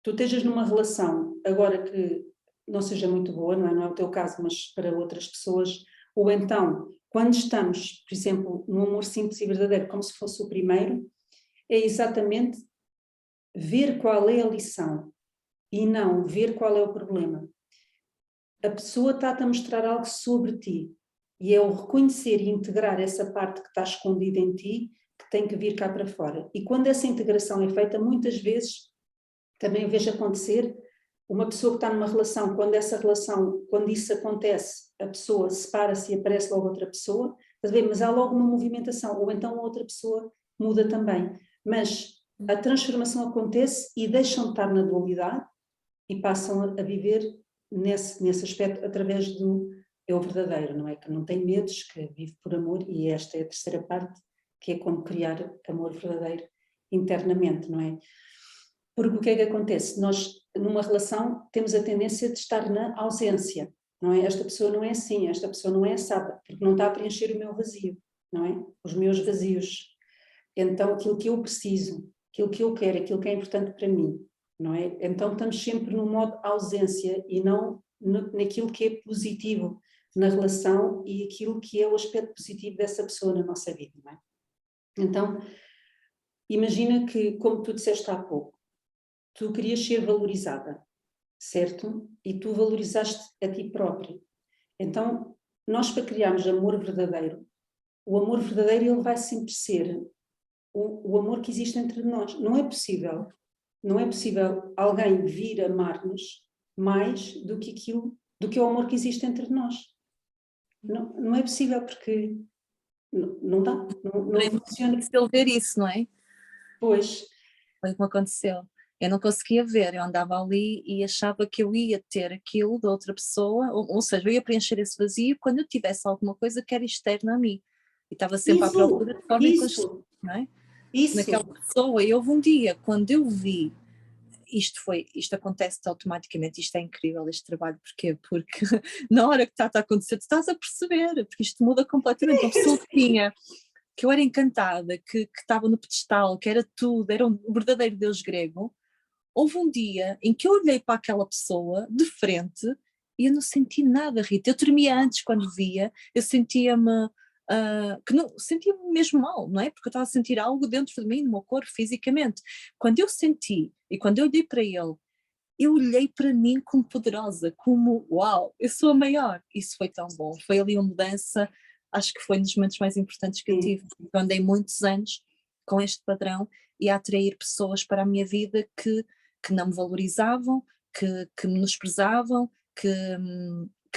tu estejas numa relação, agora que não seja muito boa, não é o teu caso, mas para outras pessoas, ou então, quando estamos, por exemplo, num amor simples e verdadeiro, como se fosse o primeiro, é exatamente ver qual é a lição e não ver qual é o problema. A pessoa está-te a mostrar algo sobre ti e é o reconhecer e integrar essa parte que está escondida em ti que tem que vir cá para fora. E quando essa integração é feita, muitas vezes também vejo acontecer uma pessoa que está numa relação, quando isso acontece, a pessoa separa-se e aparece logo outra pessoa, mas há logo uma movimentação, ou então a outra pessoa muda também. Mas a transformação acontece e deixam de estar na dualidade e passam a viver nesse aspecto através do eu verdadeiro, não é? Que não tem medos, que vive por amor, e esta é a terceira parte, que é como criar amor verdadeiro internamente, não é? Porque o que é que acontece? Nós, numa relação, temos a tendência de estar na ausência, não é? Esta pessoa não é assim, esta pessoa não é assada, porque não está a preencher o meu vazio, não é? Os meus vazios. Então, aquilo que eu preciso, aquilo que eu quero, aquilo que é importante para mim, não é? Então, estamos sempre no modo ausência e não naquilo que é positivo na relação e aquilo que é o aspecto positivo dessa pessoa na nossa vida, não é? Então, imagina que, como tu disseste há pouco, tu querias ser valorizada, certo? E tu valorizaste a ti próprio. Então, nós para criarmos amor verdadeiro, o amor verdadeiro ele vai sempre ser o amor que existe entre nós. Não é possível alguém vir amar-nos mais do que do que o amor que existe entre nós. Não é possível, porque não dá, não funciona. Se ele ver isso, não é? Pois. Foi o que me aconteceu. Eu não conseguia ver, eu andava ali e achava que eu ia ter aquilo da outra pessoa, ou seja, eu ia preencher esse vazio quando eu tivesse alguma coisa que era externa a mim. E estava sempre à procura de forma inconsciente, não é? Naquela pessoa. E houve um dia, quando eu vi, isto acontece automaticamente, isto é incrível, este trabalho, porquê? Porque na hora que está a acontecer, tu estás a perceber, porque isto muda completamente. Uma pessoa que eu era encantada, que estava no pedestal, que era tudo, era um verdadeiro deus grego. Houve um dia em que eu olhei para aquela pessoa de frente e eu não senti nada, Rita. Eu tremia antes quando via, eu sentia-me que não, sentia-me mesmo mal, não é? Porque eu estava a sentir algo dentro de mim, no meu corpo, fisicamente. Quando eu senti e quando eu olhei para ele, eu olhei para mim como poderosa, como uau, eu sou a maior. Isso foi tão bom, foi ali uma mudança, acho que foi um dos momentos mais importantes que eu tive. Eu andei muitos anos com este padrão e a atrair pessoas para a minha vida que não me valorizavam, que me menosprezavam, que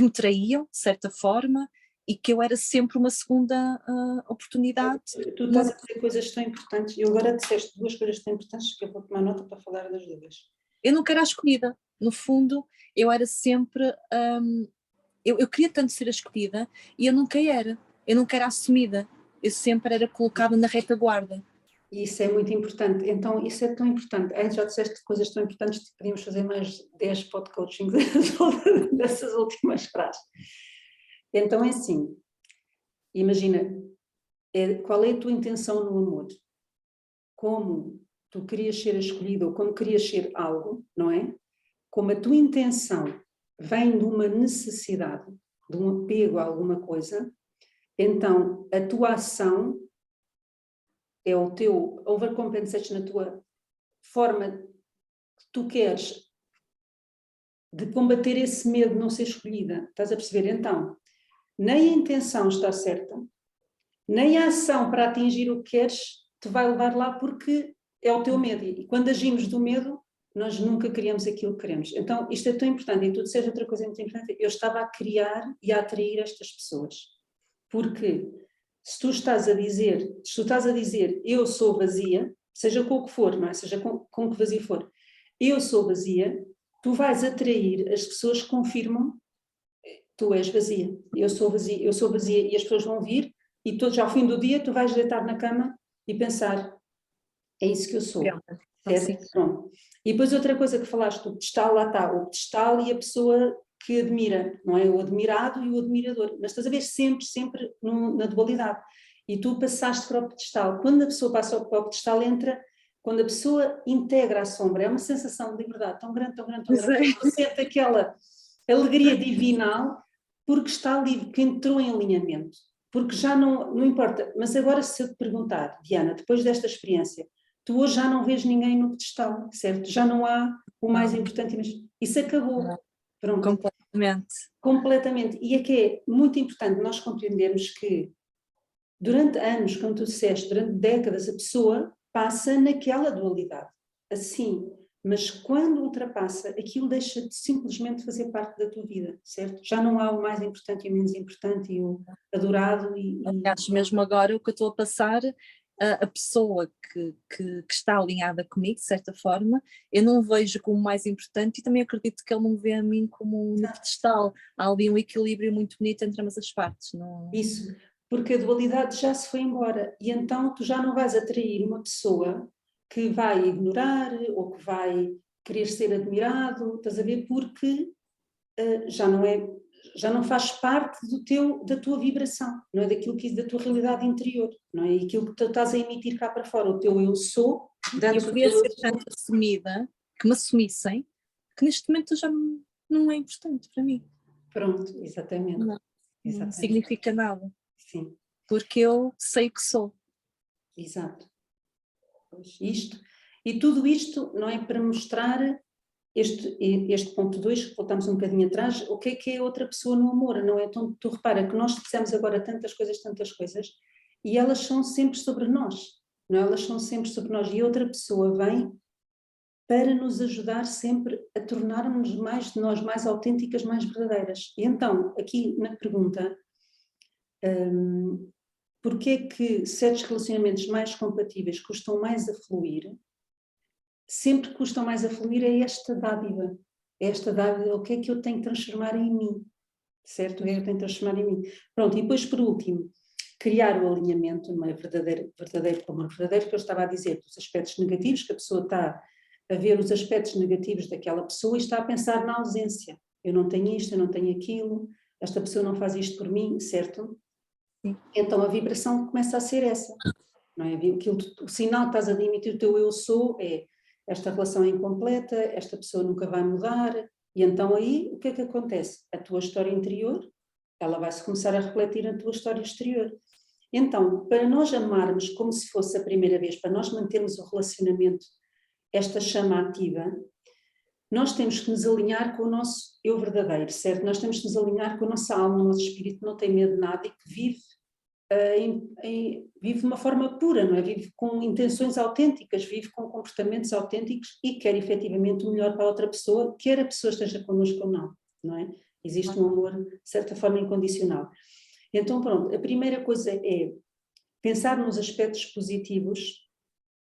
me traíam de certa forma e que eu era sempre uma segunda oportunidade. Tu estás a dizer coisas tão importantes e agora disseste duas coisas tão importantes que eu vou tomar nota para falar das duas. Eu nunca era a escolhida, no fundo eu era sempre, eu queria tanto ser a escolhida e eu nunca era assumida, eu sempre era colocada na retaguarda. E isso é muito importante, então isso é tão importante. Antes já disseste coisas tão importantes que podíamos fazer mais 10 pod-coachings dessas últimas frases. Então é assim, imagina, qual é a tua intenção no amor? Como tu querias ser escolhido ou como querias ser algo, não é? Como a tua intenção vem de uma necessidade, de um apego a alguma coisa, então a tua ação é o teu overcompensation, na tua forma que tu queres de combater esse medo de não ser escolhida. Estás a perceber? Então, nem a intenção está certa, nem a ação para atingir o que queres te vai levar lá porque é o teu medo. E quando agimos do medo, nós nunca criamos aquilo que queremos. Então, isto é tão importante. E tu disseste outra coisa muito importante. Eu estava a criar e a atrair estas pessoas. Porque se tu estás a dizer eu sou vazia, seja com o que for, não é? Seja com que vazio for, eu sou vazia, tu vais atrair as pessoas que confirmam tu és vazia, eu sou vazia e as pessoas vão vir e todos ao fim do dia tu vais deitar na cama e pensar, é isso que eu sou, certo? Pronto. E depois outra coisa que falaste, o pedestal, lá está, o pedestal e a pessoa que admira, não é? O admirado e o admirador, mas estás a ver sempre na dualidade. E tu passaste para o pedestal. Quando a pessoa passa para o pedestal, quando a pessoa integra a sombra, é uma sensação de liberdade tão grande, que sente aquela alegria divinal, porque está livre, que entrou em alinhamento. Porque já não importa. Mas agora, se eu te perguntar, Diana, depois desta experiência, tu hoje já não vês ninguém no pedestal, certo? Já não há o mais importante. Isso acabou. Pronto. Completamente. E é que é muito importante nós compreendermos que durante anos, como tu disseste, durante décadas, a pessoa passa naquela dualidade. Assim, mas quando ultrapassa, aquilo deixa de simplesmente fazer parte da tua vida, certo? Já não há o mais importante e o menos importante e o adorado Acho mesmo agora o que eu estou a passar, a pessoa que está alinhada comigo, de certa forma, eu não vejo como mais importante e também acredito que ele não vê a mim como um pedestal. Há ali um equilíbrio muito bonito entre ambas as partes. Não... Isso, porque a dualidade já se foi embora e então tu já não vais atrair uma pessoa que vai ignorar ou que vai querer ser admirado, estás a ver, porque já não faz parte da tua vibração, não é daquilo da tua realidade interior, não é aquilo que tu estás a emitir cá para fora, o teu eu sou. Eu queria ser tanto assumida, que me assumissem, que neste momento já não é importante para mim. Pronto, exatamente. Não significa nada. Sim. Porque eu sei que sou. Exato. Pois, isto E tudo isto, não é, para mostrar este ponto 2, que voltamos um bocadinho atrás, o que é outra pessoa no amor, não é? Então tu repara que nós dissemos agora tantas coisas, e elas são sempre sobre nós, não é? Elas são sempre sobre nós, e outra pessoa vem para nos ajudar sempre a tornarmos mais de nós, mais autênticas, mais verdadeiras. E então, aqui na pergunta, porque é que certos relacionamentos mais compatíveis custam mais a fluir? Sempre custam mais a fluir é esta dádiva. É esta dádiva, o que é que eu tenho que transformar em mim? Certo? O que é que eu tenho que transformar em mim? Pronto, e depois por último, criar o alinhamento, uma verdadeiro amor verdadeiro, que eu estava a dizer, dos aspectos negativos, que a pessoa está a ver os aspectos negativos daquela pessoa e está a pensar na ausência. Eu não tenho isto, eu não tenho aquilo, esta pessoa não faz isto por mim, certo? Sim. Então a vibração começa a ser essa. Não é? O sinal que estás a emitir o teu eu sou é esta relação é incompleta, esta pessoa nunca vai mudar, e então aí o que é que acontece? A tua história interior, ela vai-se começar a refletir na tua história exterior. Então, para nós amarmos como se fosse a primeira vez, para nós mantermos o relacionamento, esta chama ativa, nós temos que nos alinhar com o nosso eu verdadeiro, certo? Nós temos que nos alinhar com a nossa alma, o nosso espírito que não tem medo de nada e que vive vive de uma forma pura, não é? Vive com intenções autênticas, vive com comportamentos autênticos e quer efetivamente o melhor para a outra pessoa, quer a pessoa esteja connosco ou não, não é? Existe um amor, de certa forma, incondicional. Então, pronto, a primeira coisa é pensar nos aspectos positivos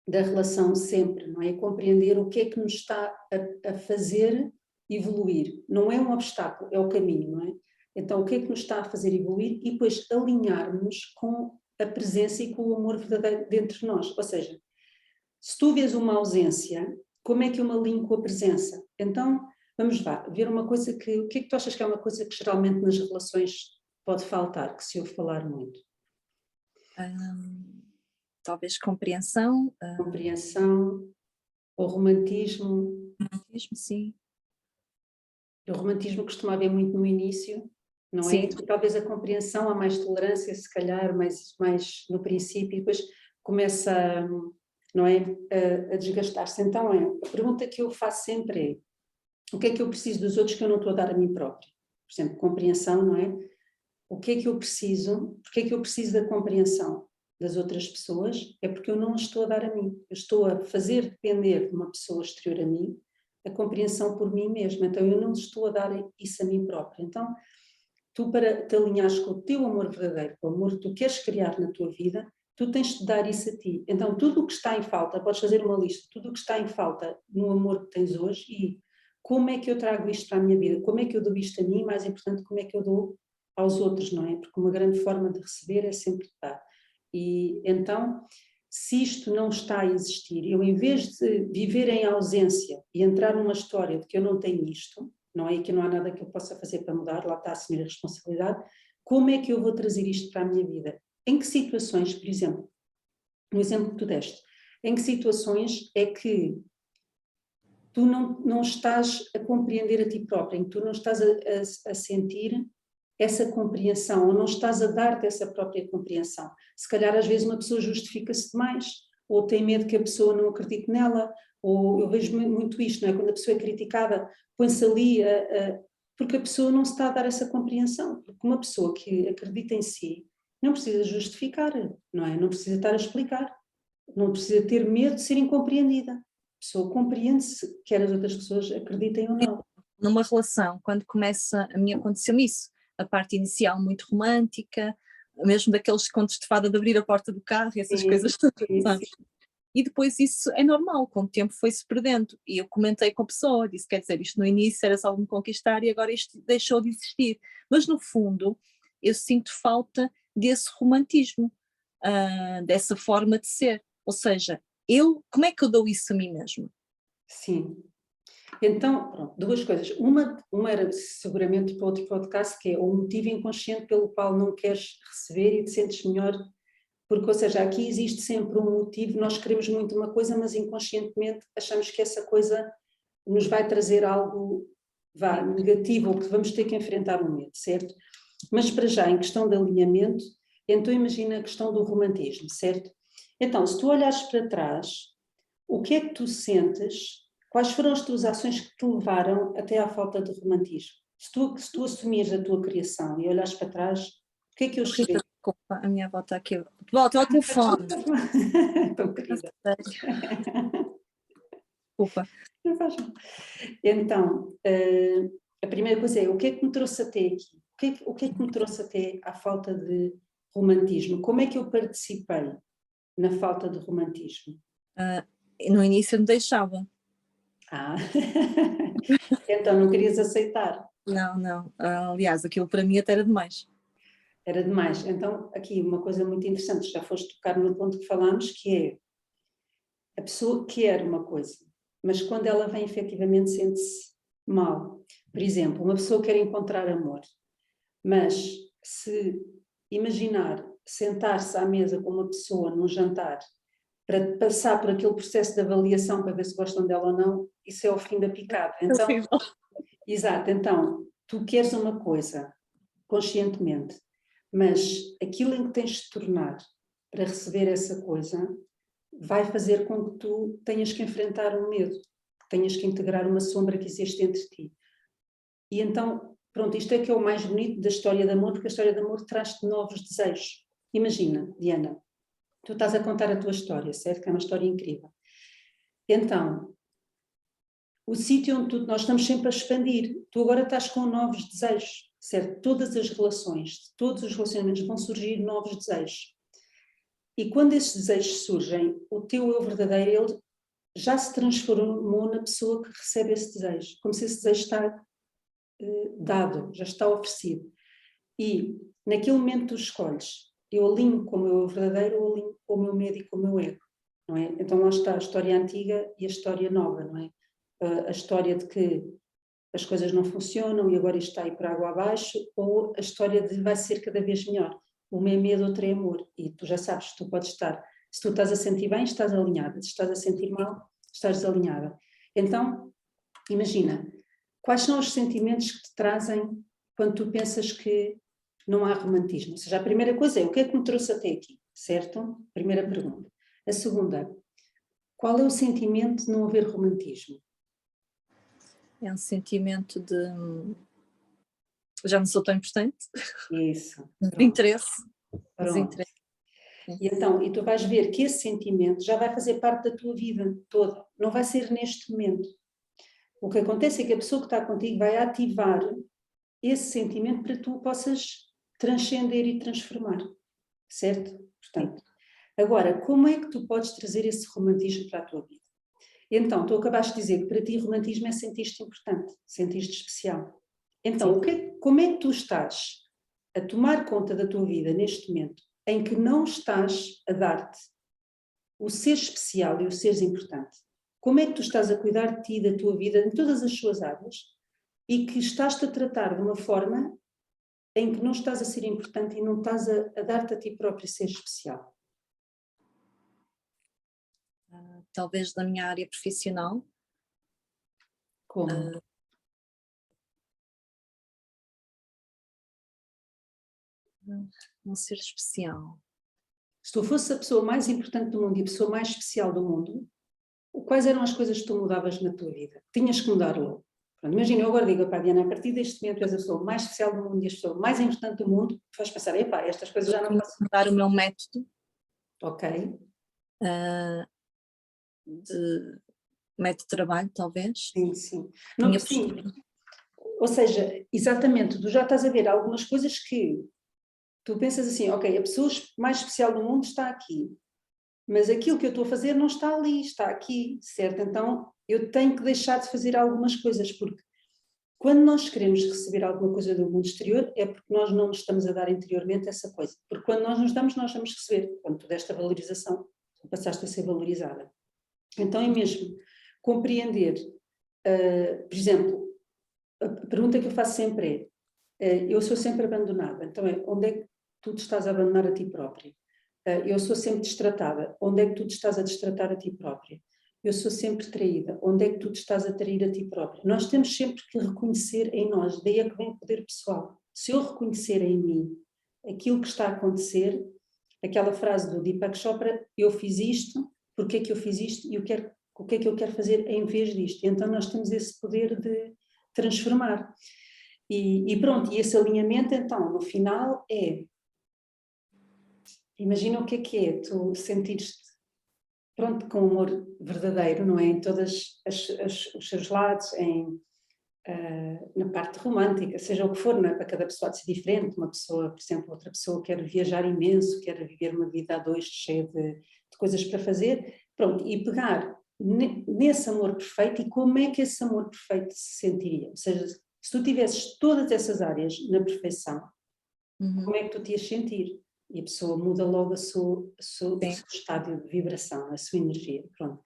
da relação sempre, não é? Compreender o que é que nos está a fazer evoluir. Não é um obstáculo, é o caminho, não é? Então, o que é que nos está a fazer evoluir e depois alinharmos com a presença e com o amor verdadeiro dentro de nós. Ou seja, se tu vês uma ausência, como é que eu me alinho com a presença? Então, vamos lá, ver uma coisa que... O que é que tu achas que é uma coisa que geralmente nas relações pode faltar, que se ouve falar muito? Talvez compreensão. Compreensão, ou romantismo. Mesmo, sim. O romantismo costuma haver muito no início, não é? Sim. E talvez a compreensão, há mais tolerância, se calhar, mais no princípio, e depois começa, não é, a desgastar-se. Então, a pergunta que eu faço sempre é: o que é que eu preciso dos outros que eu não estou a dar a mim própria? Por exemplo, compreensão, não é? O que é que eu preciso? Porque é que eu preciso da compreensão das outras pessoas? É porque eu não a estou a dar a mim. Eu estou a fazer depender de uma pessoa exterior a mim a compreensão por mim mesma. Então eu não estou a dar isso a mim própria. Então tu, para te alinhares com o teu amor verdadeiro, com o amor que tu queres criar na tua vida, tu tens de dar isso a ti. Então tudo o que está em falta, podes fazer uma lista, tudo o que está em falta no amor que tens hoje e como é que eu trago isto para a minha vida, como é que eu dou isto a mim, mais importante, como é que eu dou aos outros, não é? Porque uma grande forma de receber é sempre dar. E então, se isto não está a existir, eu em vez de viver em ausência e entrar numa história de que eu não tenho isto, não é? E que não há nada que eu possa fazer para mudar, lá está a assumir a responsabilidade, como é que eu vou trazer isto para a minha vida? Em que situações, por exemplo, no exemplo que tu deste, em que situações é que tu não estás a compreender a ti própria, em que tu não estás a sentir essa compreensão, ou não estás a dar-te essa própria compreensão. Se calhar às vezes uma pessoa justifica-se demais, ou tem medo que a pessoa não acredite nela, ou eu vejo muito isto, não é? Quando a pessoa é criticada, põe-se ali, porque a pessoa não se está a dar essa compreensão, porque uma pessoa que acredita em si não precisa justificar, não é? Não precisa estar a explicar, não precisa ter medo de ser incompreendida. A pessoa compreende-se, quer as outras pessoas acreditem ou não. Numa relação, quando começa, a mim aconteceu-me isso, a parte inicial muito romântica, mesmo daqueles contos de fada de abrir a porta do carro e essas coisas todas, sabes? E depois isso é normal, com o tempo foi-se perdendo. E eu comentei com a pessoa, disse, quer dizer, isto no início era só me conquistar e agora isto deixou de existir. Mas no fundo, eu sinto falta desse romantismo, dessa forma de ser. Ou seja, como é que eu dou isso a mim mesma? Sim. Então, pronto, duas coisas. Uma era seguramente para outro podcast, que é o motivo inconsciente pelo qual não queres receber e te sentes melhor, porque, ou seja, aqui existe sempre um motivo, nós queremos muito uma coisa, mas inconscientemente achamos que essa coisa nos vai trazer algo negativo, ou que vamos ter que enfrentar um medo, certo? Mas para já, em questão de alinhamento, então imagina a questão do romantismo, certo? Então, se tu olhares para trás, o que é que tu sentes, quais foram as tuas ações que te levaram até à falta de romantismo? Se tu assumires a tua criação e olhares para trás, o que é que eu Rita, cheguei? desculpa, a minha avó está aqui. Volta ao telefone. Tão querida. Desculpa. Não faz mal. Então, a primeira coisa é, o que é que me trouxe até aqui? O que é que me trouxe até à falta de romantismo? Como é que eu participei na falta de romantismo? No início eu me deixava. Ah, então não querias aceitar. Não, não. Aliás, aquilo para mim até era demais. Era demais. Então, aqui uma coisa muito interessante, já foste tocar no ponto que falámos, que é a pessoa quer uma coisa, mas quando ela vem efetivamente sente-se mal. Por exemplo, uma pessoa quer encontrar amor, mas se imaginar sentar-se à mesa com uma pessoa num jantar para passar por aquele processo de avaliação para ver se gostam dela ou não, isso é o fim da picada. Então, exato, então, tu queres uma coisa conscientemente, mas aquilo em que tens de tornar para receber essa coisa vai fazer com que tu tenhas que enfrentar um medo, que tenhas que integrar uma sombra que existe dentro de ti. E então, pronto, isto é que é o mais bonito da história de amor, porque a história de amor traz-te novos desejos. Imagina, Diana, tu estás a contar a tua história, certo? Que é uma história incrível. Então, o sítio onde nós estamos sempre a expandir, tu agora estás com novos desejos, certo? Todas as relações, todos os relacionamentos vão surgir novos desejos. E quando esses desejos surgem, o teu eu verdadeiro, ele já se transformou na pessoa que recebe esse desejo, como se esse desejo está dado, já está oferecido. E naquele momento tu escolhes, eu alinho com o meu eu verdadeiro ou alinho com o meu medo e com o meu ego, não é? Então lá está a história antiga e a história nova, não é? A história de que as coisas não funcionam e agora isto está aí para água abaixo, ou a história de vai ser cada vez melhor. Uma é medo, outra é amor. E tu já sabes, tu podes estar, se tu estás a sentir bem, estás alinhada, se estás a sentir mal, estás desalinhada. Então, imagina, quais são os sentimentos que te trazem quando tu pensas que não há romantismo? Ou seja, a primeira coisa é, o que é que me trouxe até aqui? Certo? Primeira pergunta. A segunda, qual é o sentimento de não haver romantismo? É um sentimento de já não sou tão importante, Isso. de interesse, Pronto. desinteresse. E então, e tu vais ver que esse sentimento já vai fazer parte da tua vida toda, não vai ser neste momento. O que acontece é que a pessoa que está contigo vai ativar esse sentimento para que tu possas transcender e transformar, certo? Portanto, agora, como é que tu podes trazer esse romantismo para a tua vida? Então, tu acabaste de dizer que para ti romantismo é sentir-te importante, sentir-te especial. Então, como é que tu estás a tomar conta da tua vida neste momento em que não estás a dar-te o ser especial e o seres importante? Como é que tu estás a cuidar de ti e da tua vida em todas as suas áreas e que estás-te a tratar de uma forma em que não estás a ser importante e não estás a dar-te a ti próprio ser especial? Talvez na minha área profissional. Como? Um ser especial. Se tu fosses a pessoa mais importante do mundo e a pessoa mais especial do mundo, quais eram as coisas que tu mudavas na tua vida? Tinhas que mudar logo. Pronto, imagina, eu agora digo para a Diana, a partir deste momento és a pessoa mais especial do mundo e a pessoa mais importante do mundo, tu vais pensar, epá, estas coisas já não Eu posso. mudar o meu método Ok. de método de trabalho, talvez. Sim, sim. Não, Minha sim. postura. Ou seja, exatamente, tu já estás a ver algumas coisas que tu pensas assim, ok, a pessoa mais especial do mundo está aqui, mas aquilo que eu estou a fazer não está ali, está aqui, certo? Então eu tenho que deixar de fazer algumas coisas, porque quando nós queremos receber alguma coisa do mundo exterior é porque nós não nos estamos a dar interiormente essa coisa. Porque quando nós nos damos, nós vamos receber. Quando tu deste a valorização, tu passaste a ser valorizada. Então é mesmo compreender, por exemplo, a pergunta que eu faço sempre é, eu sou sempre abandonada, então é, onde é que tu te estás a abandonar a ti própria? Eu sou sempre destratada, onde é que tu te estás a destratar a ti própria? Eu sou sempre traída, onde é que tu te estás a trair a ti própria? Nós temos sempre que reconhecer em nós, daí é que vem o poder pessoal. Se eu reconhecer em mim aquilo que está a acontecer, aquela frase do Deepak Chopra, eu fiz isto, porque é que eu fiz isto e o que é que O que é que eu quero fazer em vez disto? E então nós temos esse poder de transformar. E pronto, e esse alinhamento então, no final imagina o que é tu sentires-te, pronto, com amor verdadeiro, não é? Em todos os seus lados, na parte romântica, seja o que for, não é? Para cada pessoa de ser diferente. Uma pessoa, por exemplo, outra pessoa quer viajar imenso, quer viver uma vida a dois cheia de coisas para fazer, pronto, e pegar nesse amor perfeito e como é que esse amor perfeito se sentiria. Ou seja, se tu tivesses todas essas áreas na perfeição, como é que tu te ias sentir? E a pessoa muda logo o seu estádio de vibração, a sua energia, pronto.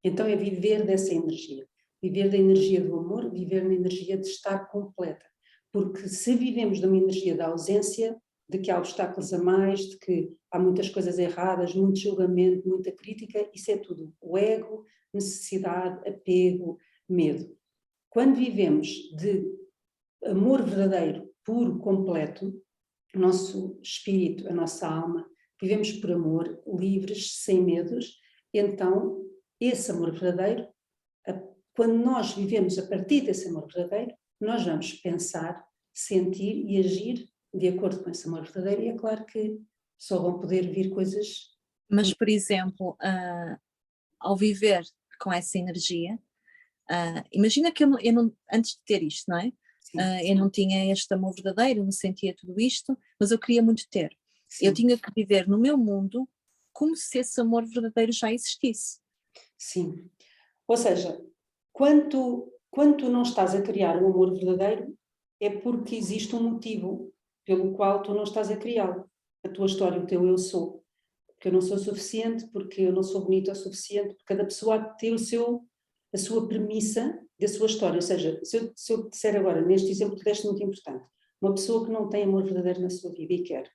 Então é viver dessa energia, viver da energia do amor, viver na energia de estar completa. Porque se vivemos de uma energia da ausência, de que há obstáculos a mais, de que há muitas coisas erradas, muito julgamento, muita crítica, isso é tudo o ego, necessidade, apego, medo. Quando vivemos de amor verdadeiro, puro, completo, o nosso espírito, a nossa alma, vivemos por amor, livres, sem medos, então esse amor verdadeiro, quando nós vivemos a partir desse amor verdadeiro, nós vamos pensar, sentir e agir de acordo com esse amor verdadeiro, e é claro que só vão poder vir coisas. Mas, por exemplo, ao viver com essa energia, imagina que eu não, antes de ter isto, não é? Eu não tinha este amor verdadeiro, não sentia tudo isto, mas eu queria muito ter. Sim. Eu tinha que viver no meu mundo como se esse amor verdadeiro já existisse. Sim. Ou seja, quando tu não estás a criar um amor verdadeiro, é porque existe um motivo pelo qual tu não estás a criá-lo. A tua história, o teu eu sou. Porque eu não sou suficiente, porque eu não sou bonita o suficiente, porque cada pessoa tem a sua premissa da sua história. Ou seja, se eu disser agora, neste exemplo que deste muito importante, uma pessoa que não tem amor verdadeiro na sua vida e quer,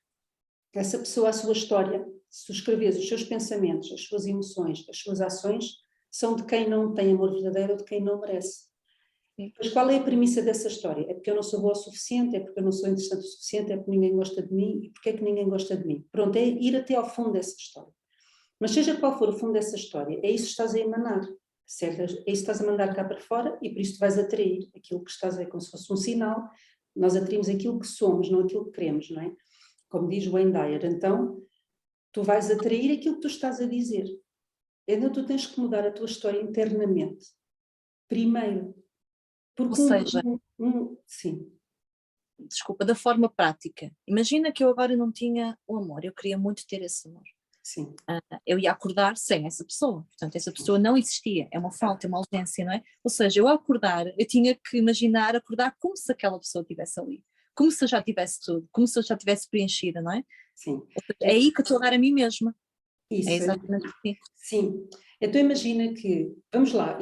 essa pessoa, a sua história, se tu escreves os seus pensamentos, as suas emoções, as suas ações, são de quem não tem amor verdadeiro ou de quem não merece. Sim. Mas qual é a premissa dessa história? É porque eu não sou boa o suficiente, é porque eu não sou interessante o suficiente, é porque ninguém gosta de mim. E porque é que ninguém gosta de mim? Pronto, é ir até ao fundo dessa história. Mas seja qual for o fundo dessa história, é isso que estás a emanar, certo? É isso que estás a mandar cá para fora, e por isso tu vais atrair aquilo que estás a ver, como se fosse um sinal. Nós atraímos aquilo que somos, não aquilo que queremos, não é? Como diz Wayne Dyer. Então, tu vais atrair aquilo que tu estás a dizer. Então tu tens que mudar a tua história internamente. Primeiro. Porque ou seja, sim. Desculpa, da forma prática. Imagina que eu agora não tinha o amor, eu queria muito ter esse amor. Sim. Eu ia acordar sem essa pessoa, portanto essa pessoa não existia, é uma falta, é uma ausência, não é? Ou seja, eu ao acordar, eu tinha que imaginar acordar como se aquela pessoa estivesse ali, como se eu já tivesse tudo, como se eu já tivesse preenchida, não é? Sim. É aí que eu estou a dar a mim mesma. Isso. É exatamente assim. Sim. Então imagina que, vamos lá,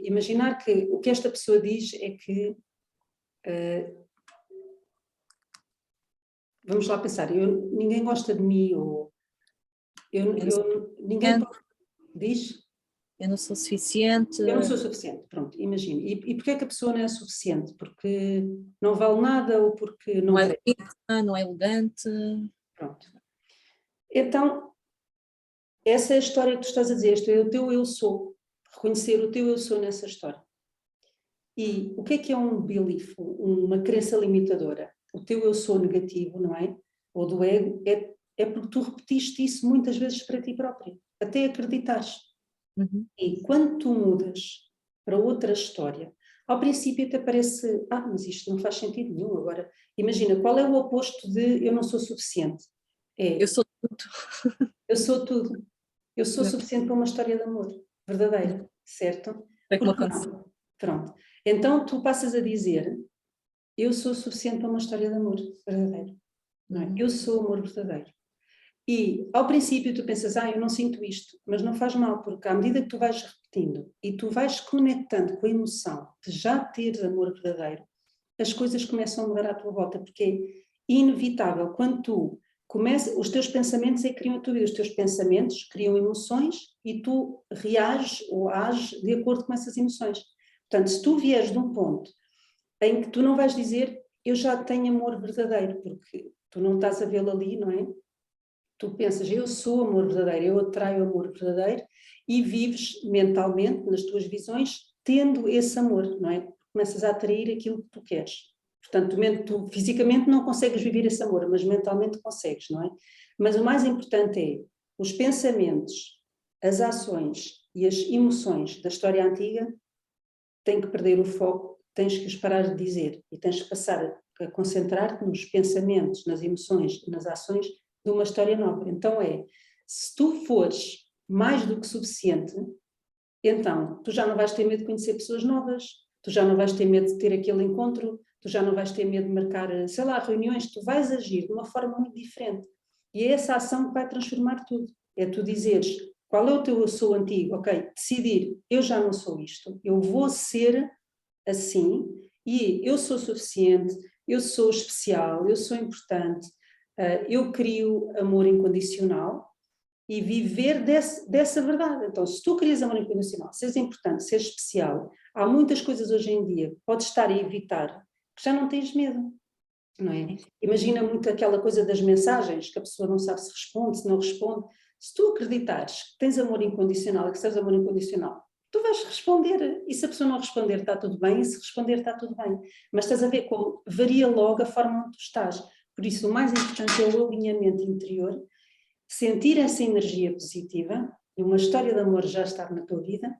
imaginar que o que esta pessoa diz é que, vamos lá pensar, ninguém gosta de mim, ou ninguém diz? Eu não sou suficiente. Eu não sou suficiente, pronto, imagina. E porquê é que a pessoa não é suficiente? Porque não vale nada ou porque Não é bonita, não é elegante. Pronto. Então, essa é a história que tu estás a dizer, isto é o teu eu sou, reconhecer o teu eu sou nessa história. E o que é um belief, uma crença limitadora? O teu eu sou negativo, não é? Ou do ego, é porque tu repetiste isso muitas vezes para ti próprio, até acreditares. Uhum. E quando tu mudas para outra história, ao princípio até parece, mas isto não faz sentido nenhum agora. Imagina, qual é o oposto de eu não sou suficiente? Eu sou tudo. Eu sou tudo. Eu sou suficiente para uma história de amor verdadeira, certo? É como aconteceu. Não? Pronto. Então tu passas a dizer, eu sou suficiente para uma história de amor verdadeiro. Não é? Eu sou o amor verdadeiro. E ao princípio tu pensas, eu não sinto isto, mas não faz mal, porque à medida que tu vais repetindo e tu vais conectando com a emoção de já teres amor verdadeiro, as coisas começam a mudar à tua volta, porque é inevitável. Quando tu começas, os teus pensamentos é que criam a tua vida, os teus pensamentos criam emoções e tu reages ou ages de acordo com essas emoções. Portanto, se tu vieres de um ponto em que tu não vais dizer eu já tenho amor verdadeiro, porque tu não estás a vê-lo ali, não é? Tu pensas, eu sou amor verdadeiro, eu atraio amor verdadeiro, e vives mentalmente, nas tuas visões, tendo esse amor, não é? Começas a atrair aquilo que tu queres. Portanto, tu fisicamente não consegues viver esse amor, mas mentalmente consegues, não é? Mas o mais importante é os pensamentos, as ações e as emoções da história antiga têm que perder o foco, tens que os parar de dizer e tens que passar a concentrar-te nos pensamentos, nas emoções e nas ações de uma história nova. Então se tu fores mais do que suficiente, então tu já não vais ter medo de conhecer pessoas novas, tu já não vais ter medo de ter aquele encontro, tu já não vais ter medo de marcar, sei lá, reuniões, tu vais agir de uma forma muito diferente. E é essa ação que vai transformar tudo. É tu dizeres, qual é o teu eu sou antigo? Ok, decidir, eu já não sou isto, eu vou ser assim e eu sou suficiente, eu sou especial, eu sou importante, eu crio amor incondicional e viver dessa verdade. Então, se tu crias amor incondicional, seres importante, seres especial, há muitas coisas hoje em dia que podes estar a evitar que já não tens medo, não é? Imagina muito aquela coisa das mensagens, que a pessoa não sabe se responde, se não responde. Se tu acreditares que tens amor incondicional e que seres amor incondicional, tu vais responder, e se a pessoa não responder está tudo bem, e se responder está tudo bem. Mas estás a ver como varia logo a forma onde tu estás. Por isso o mais importante é o alinhamento interior, sentir essa energia positiva e uma história de amor já estar na tua vida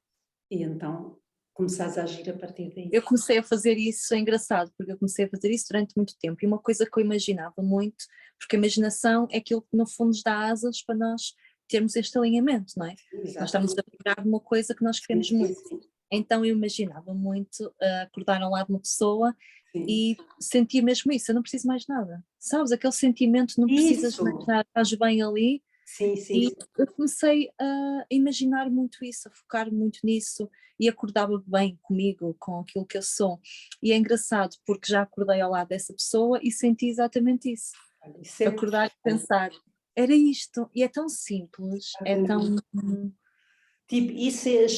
e então começares a agir a partir daí. Eu comecei a fazer isso, é engraçado, porque eu comecei a fazer isso durante muito tempo, e uma coisa que eu imaginava muito, porque a imaginação é aquilo que no fundo nos dá asas para nós termos este alinhamento, não é? Exato. Nós estamos a vibrar numa coisa que nós queremos muito. Sim. Então eu imaginava muito acordar ao lado de uma pessoa Sim. e sentir mesmo isso, eu não preciso mais nada, sabes? Aquele sentimento, não precisas mais nada, estás bem ali. Sim. E eu comecei a imaginar muito isso, a focar muito nisso, e acordava bem comigo, com aquilo que eu sou. E é engraçado porque já acordei ao lado dessa pessoa e senti exatamente isso. Isso é Acordar e pensar, era isto, e é tão simples, é tão. tipo, isso é a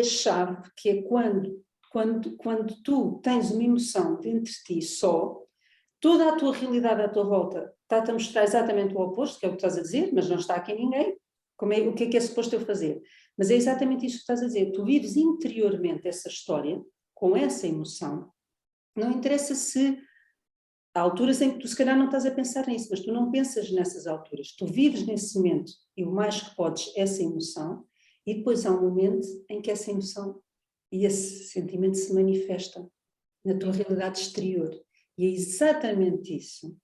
chave que é quando tu tens uma emoção dentro de ti só, toda a tua realidade à tua volta está-te a mostrar exatamente o oposto, que é o que estás a dizer, mas não está aqui ninguém. O que é suposto eu fazer? Mas é exatamente isso que estás a dizer. Tu vives interiormente essa história, com essa emoção, não interessa se há alturas em que tu se calhar não estás a pensar nisso, mas tu não pensas nessas alturas, tu vives nesse momento e o mais que podes essa emoção, e depois há um momento em que essa emoção e esse sentimento se manifesta na tua realidade exterior. E é exatamente isso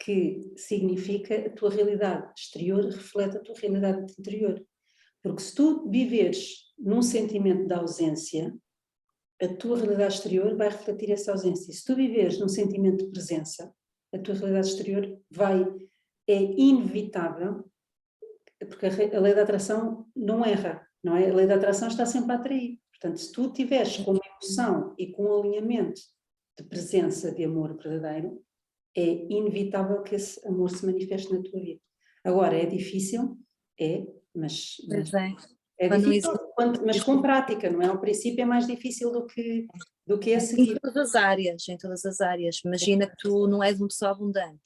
que significa a tua realidade exterior reflete a tua realidade interior. Porque se tu viveres num sentimento de ausência, a tua realidade exterior vai refletir essa ausência. Se tu viveres num sentimento de presença, a tua realidade exterior é inevitável, porque a lei da atração não erra, não é? A lei da atração está sempre a atrair. Portanto, se tu estiveres com uma emoção e com um alinhamento de presença, de amor verdadeiro, é inevitável que esse amor se manifeste na tua vida. Agora, é difícil? É, mas é difícil, mas com prática, não é? Ao princípio é mais difícil do que a seguir. Em todas as áreas. Imagina que tu não és uma pessoa abundante,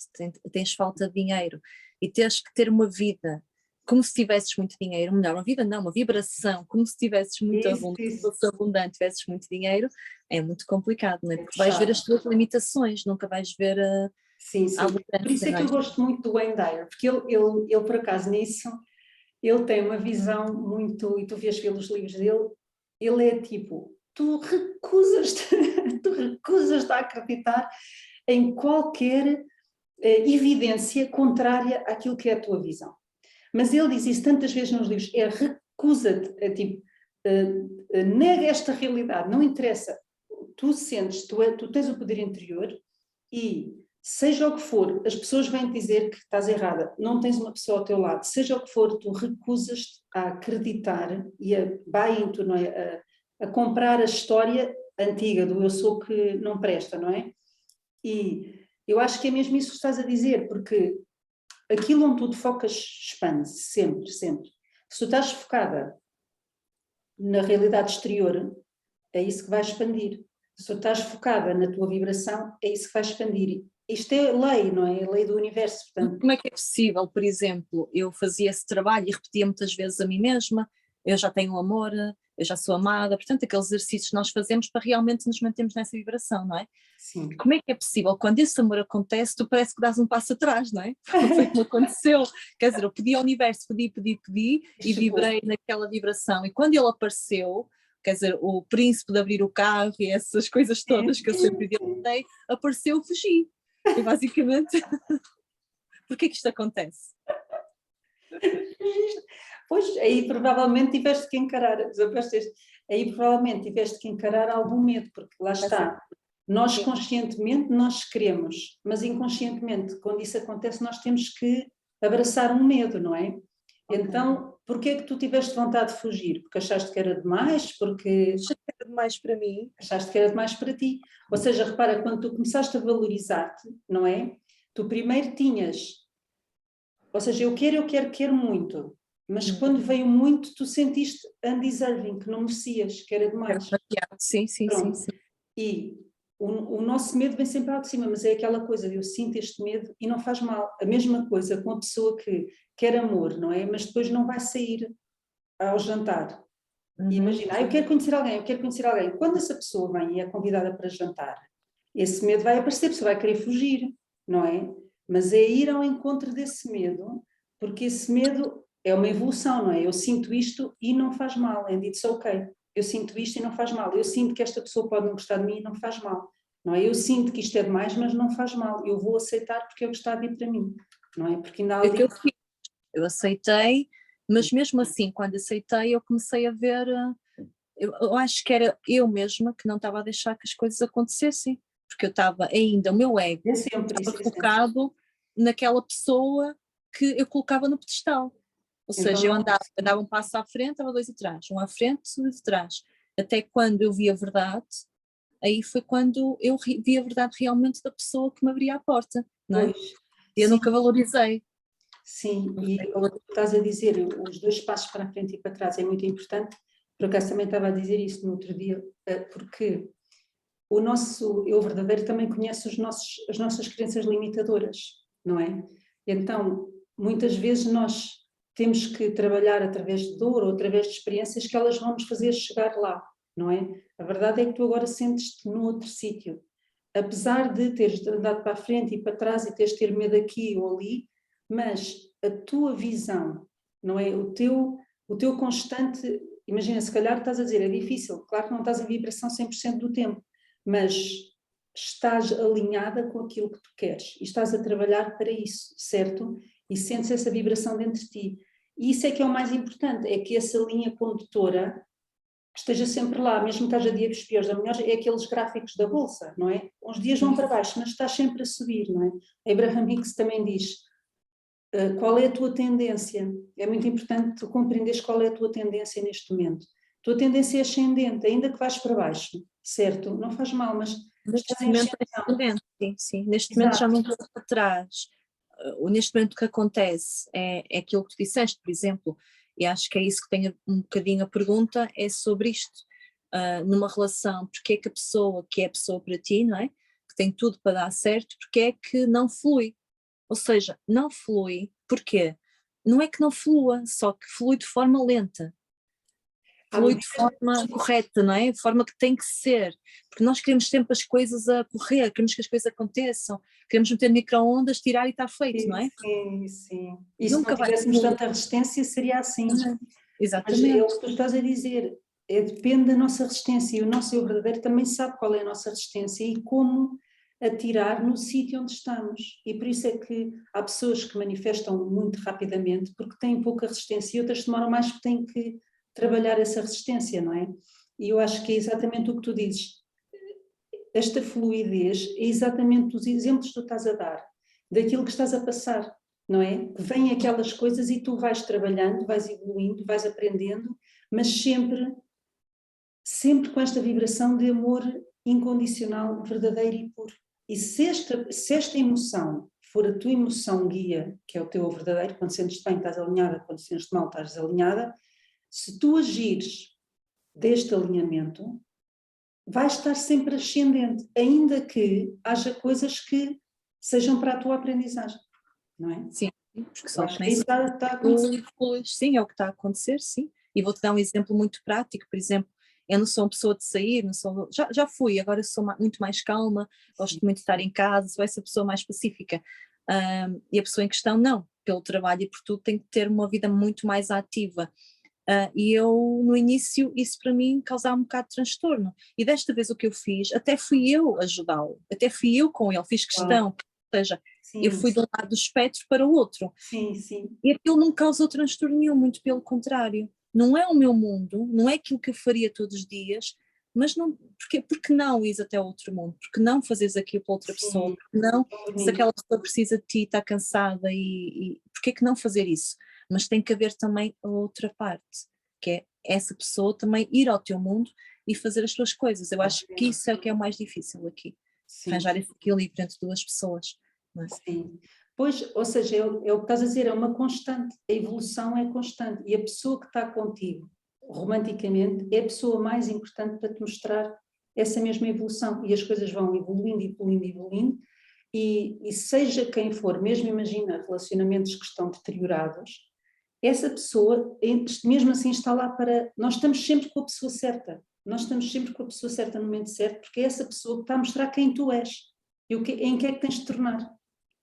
tens falta de dinheiro e tens que ter uma vida como se tivesses muito dinheiro, melhor, uma vida não, uma vibração, como se tivesses muito abundante, tivesses muito dinheiro, é muito complicado, não é? Porque vais ver as tuas limitações, nunca vais ver a abundância. Por isso é que eu gosto muito do Wayne Dyer, porque ele por acaso nisso, ele tem uma visão muito, e tu vês pelos livros dele, ele é tipo, tu recusas-te a acreditar em qualquer evidência contrária àquilo que é a tua visão. Mas ele diz isso tantas vezes nos livros, recusa-te, nega esta realidade, não interessa, tu sentes, tu tens o poder interior e seja o que for, as pessoas vêm dizer que estás errada, não tens uma pessoa ao teu lado, seja o que for, tu recusas-te a acreditar e a buy into, não é? A comprar a história antiga do eu sou que não presta, não é? E eu acho que é mesmo isso que estás a dizer, porque aquilo onde tu te focas expande-se, sempre. Se tu estás focada na realidade exterior, é isso que vai expandir. Se tu estás focada na tua vibração, é isso que vai expandir. isto é lei, não é? A lei do universo, portanto. Como é que é possível, por exemplo, eu fazia esse trabalho e repetia muitas vezes a mim mesma, eu já tenho amor, eu já sou amada, portanto aqueles exercícios que nós fazemos para realmente nos mantermos nessa vibração, não é? Sim. Como é que é possível, quando esse amor acontece, tu parece que dás um passo atrás, não é? Foi como aconteceu, quer dizer, eu pedi ao universo, pedi e vibrei naquela vibração, e quando ele apareceu, quer dizer, o príncipe de abrir o carro e essas coisas todas que eu sempre idealizei, apareceu, fugi, e basicamente, porquê que isto acontece? Pois, aí provavelmente tiveste que encarar, aí provavelmente tiveste que encarar algum medo, porque lá está, nós conscientemente nós queremos, mas inconscientemente, quando isso acontece, nós temos que abraçar um medo, não é? Então, porquê é que tu tiveste vontade de fugir? Porque achaste que era demais? Porque Achaste que era demais para mim? Achaste que era demais para ti. Ou seja, repara, quando tu começaste a valorizar-te, não é? Tu primeiro tinhas, ou seja, eu quero muito, mas quando veio muito, tu sentiste undeserving, que não merecias, que era demais. Sim, sim, sim, sim. E o nosso medo vem sempre ao de cima, mas é aquela coisa de eu sinto este medo e não faz mal. A mesma coisa com a pessoa que quer amor, não é? Mas depois não vai sair ao jantar. E imagina, eu quero conhecer alguém, eu quero conhecer alguém. Quando essa pessoa vem e é convidada para jantar, esse medo vai aparecer, a pessoa vai querer fugir, não é? Mas é ir ao encontro desse medo, porque esse medo é uma evolução, não é? Eu sinto isto e não faz mal, é dito ok. Eu sinto isto e não faz mal. Eu sinto que esta pessoa pode não gostar de mim e não faz mal, não é? Eu sinto que isto é demais, mas não faz mal. Eu vou aceitar porque é o que está a vir para mim, não é? Porque ainda há ali... Eu aceitei, mas mesmo assim, quando aceitei, eu comecei a ver, eu acho que era eu mesma que não estava a deixar que as coisas acontecessem, porque eu estava ainda, o meu ego estava focado naquela pessoa que eu colocava no pedestal. Ou seja, eu andava um passo à frente, estava dois atrás, um à frente, dois atrás. Até quando eu vi a verdade, aí foi quando eu vi a verdade realmente da pessoa que me abria a porta, não é? E eu nunca valorizei. Sim, e o que estás a dizer, os 2 passos para a frente e para trás é muito importante. Por acaso também estava a dizer isso no outro dia, porque o nosso eu verdadeiro também conhece as nossas crenças limitadoras, não é? Então, muitas vezes nós temos que trabalhar através de dor ou através de experiências que elas vão nos fazer chegar lá, não é? A verdade é que tu agora sentes-te num outro sítio. Apesar de teres andado para a frente e para trás e teres ter medo aqui ou ali, mas a tua visão, não é? O teu constante, imagina, se calhar estás a dizer, é difícil, claro que não estás em vibração 100% do tempo, mas estás alinhada com aquilo que tu queres e estás a trabalhar para isso, certo? E sentes essa vibração dentro de ti. E isso é que é o mais importante, é que essa linha condutora esteja sempre lá, mesmo que haja dias piores ou melhores, é aqueles gráficos da bolsa, não é? Uns dias vão para baixo, mas estás sempre a subir, não é? Abraham Hicks também diz, qual é a tua tendência? É muito importante tu compreenderes qual é a tua tendência neste momento. A tua tendência é ascendente, ainda que vais para baixo, certo? Não faz mal, mas neste estás em momento ascensão. sim, sim. Neste momento já não vou para trás. Neste momento o que acontece é aquilo que tu disseste, por exemplo, e acho que é isso que tem um bocadinho a pergunta, é sobre isto. Numa relação, porque é que a pessoa que é a pessoa para ti, não é? Que tem tudo para dar certo, porque é que não flui? Ou seja, não flui, porquê? Não é que não flua, só que flui de forma lenta. Flui de forma correta, não é? De forma que tem que ser, porque nós queremos sempre as coisas a correr, queremos que as coisas aconteçam, queremos meter no micro-ondas, tirar e está feito, não é? Sim, sim. E se Nunca não vai tivéssemos tanta resistência, seria assim. Exatamente. Mas é o que tu estás a dizer, depende da nossa resistência e o nosso eu verdadeiro também sabe qual é a nossa resistência e como atirar no sítio onde estamos. E por isso é que há pessoas que manifestam muito rapidamente porque têm pouca resistência e outras demoram mais porque têm que trabalhar essa resistência, não é? E eu acho que é exatamente o que tu dizes. Esta fluidez é exatamente os exemplos que tu estás a dar, daquilo que estás a passar, não é? Vêm aquelas coisas e tu vais trabalhando, vais evoluindo, vais aprendendo, mas sempre com esta vibração de amor incondicional, verdadeiro e puro. E se esta emoção for a tua emoção guia, que é o teu verdadeiro, quando sentes bem estás alinhada, quando sentes mal estás desalinhada, se tu agires deste alinhamento, vai estar sempre ascendente, ainda que haja coisas que sejam para a tua aprendizagem, não é? Sim, porque Eu só acho que começa isso está a acontecer. sim, é o que está a acontecer, sim. E vou-te dar um exemplo muito prático, por exemplo, eu não sou uma pessoa de sair, não sou, já fui, agora sou muito mais calma, gosto Sim, muito de estar em casa, sou essa pessoa mais pacífica. E a pessoa em questão não, pelo trabalho e por tudo tem que ter uma vida muito mais ativa. E eu, no início, isso para mim causava um bocado de transtorno. E desta vez o que eu fiz, até fui eu ajudá-lo, até fui eu com ele, fiz claro. questão, ou seja, eu Sim, fui de um lado do espectro para o outro. sim, sim. E aquilo não causou transtorno nenhum, muito pelo contrário. Não é o meu mundo, não é aquilo que eu faria todos os dias, mas não, porque não ires até outro mundo? Porque não fazes aquilo para outra pessoa? Sim, Porque não, tão se bonito. aquela pessoa precisa de ti, está cansada, porque que não fazer isso? Mas tem que haver também a outra parte, que é essa pessoa também ir ao teu mundo e fazer as suas coisas. Eu acho que isso é o que é o mais difícil aqui, Sim, arranjar esse equilíbrio entre duas pessoas, não é? sim. Pois, ou seja, é o que estás a dizer, é uma constante, a evolução é constante e a pessoa que está contigo romanticamente é a pessoa mais importante para te mostrar essa mesma evolução e as coisas vão evoluindo, evoluindo, evoluindo e seja quem for, mesmo imagina relacionamentos que estão deteriorados, essa pessoa, mesmo assim está lá para, nós estamos sempre com a pessoa certa, nós estamos sempre com a pessoa certa no momento certo, porque é essa pessoa que está a mostrar quem tu és e em que é que tens de tornar.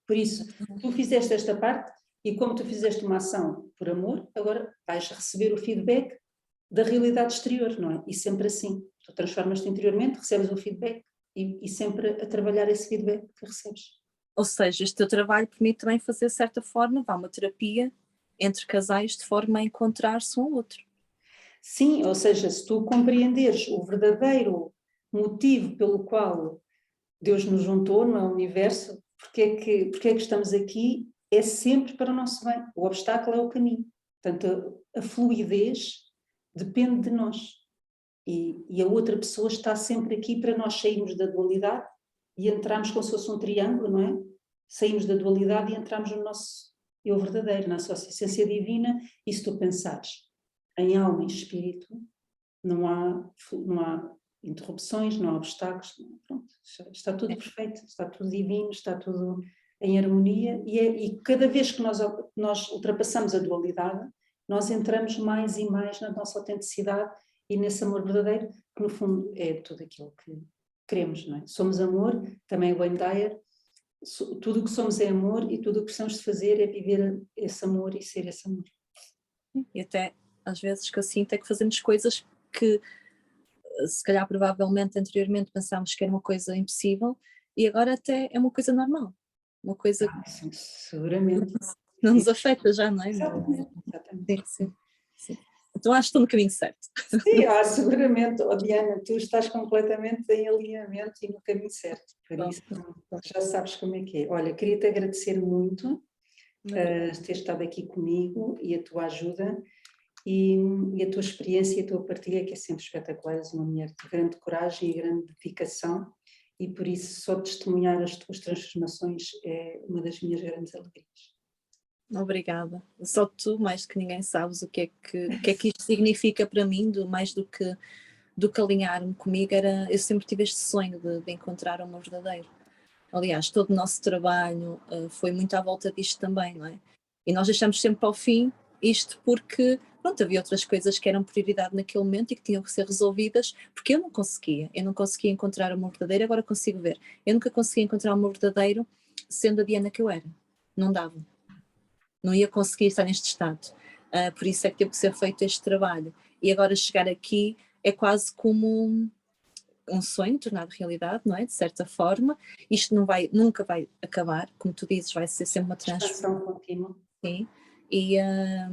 Por isso, tu fizeste esta parte e como tu fizeste uma ação por amor, agora vais receber o feedback da realidade exterior, não é? E sempre assim. Tu transformas-te interiormente, recebes o feedback e sempre a trabalhar esse feedback que recebes. Ou seja, este teu trabalho permite também fazer, de certa forma, uma terapia entre casais de forma a encontrar-se um ao outro. Sim, ou seja, se tu compreenderes o verdadeiro motivo pelo qual Deus nos juntou no universo, porque é que estamos aqui, é sempre para o nosso bem. O obstáculo é o caminho. Portanto, a fluidez depende de nós. E a outra pessoa está sempre aqui para nós sairmos da dualidade e entrarmos como se fosse um triângulo, não é? Saímos da dualidade e entramos no nosso eu verdadeiro, na nossa essência divina. E se tu pensares em alma e espírito, não há interrupções, não há obstáculos, pronto, está tudo perfeito, está tudo divino, está tudo em harmonia e cada vez que nós ultrapassamos a dualidade, nós entramos mais e mais na nossa autenticidade e nesse amor verdadeiro, que no fundo é tudo aquilo que queremos, não é? Somos amor, também o Wayne Dyer, tudo o que somos é amor e tudo o que precisamos de fazer é viver esse amor e ser esse amor. E até, às vezes, que eu sinto é que fazemos coisas que, se calhar, provavelmente, anteriormente pensámos que era uma coisa impossível e agora até é uma coisa normal. Uma coisa Sim, que seguramente. não Sim, nos afeta já, não é? exatamente, exatamente. Sim, sim, sim. Então acho que estou no caminho certo. Sim, seguramente, oh, Diana, tu estás completamente em alinhamento e no caminho certo, por isso já sabes como é que é. Olha, queria-te agradecer muito ter estado aqui comigo e a tua ajuda e a tua experiência e a tua partilha, que é sempre espetacular, és uma mulher de grande coragem e grande dedicação e por isso só testemunhar as tuas transformações é uma das minhas grandes alegrias. Obrigada. Só tu, mais do que ninguém, sabes o que é que isto significa para mim, mais do que alinhar-me comigo, eu sempre tive este sonho de encontrar o meu verdadeiro. Aliás, todo o nosso trabalho foi muito à volta disto também, não é? E nós deixamos sempre ao fim isto porque, pronto, havia outras coisas que eram prioridade naquele momento e que tinham que ser resolvidas, porque eu não conseguia encontrar o meu verdadeiro, agora consigo ver. Eu nunca conseguia encontrar o meu verdadeiro sendo a Diana que eu era. Não dava. Não ia conseguir estar neste estado. Por isso é que teve que ser feito este trabalho. E agora chegar aqui é quase como um sonho tornado realidade, não é? De certa forma. Isto nunca vai acabar, como tu dizes, vai ser sempre uma transformação. Expansão contínua. Sim.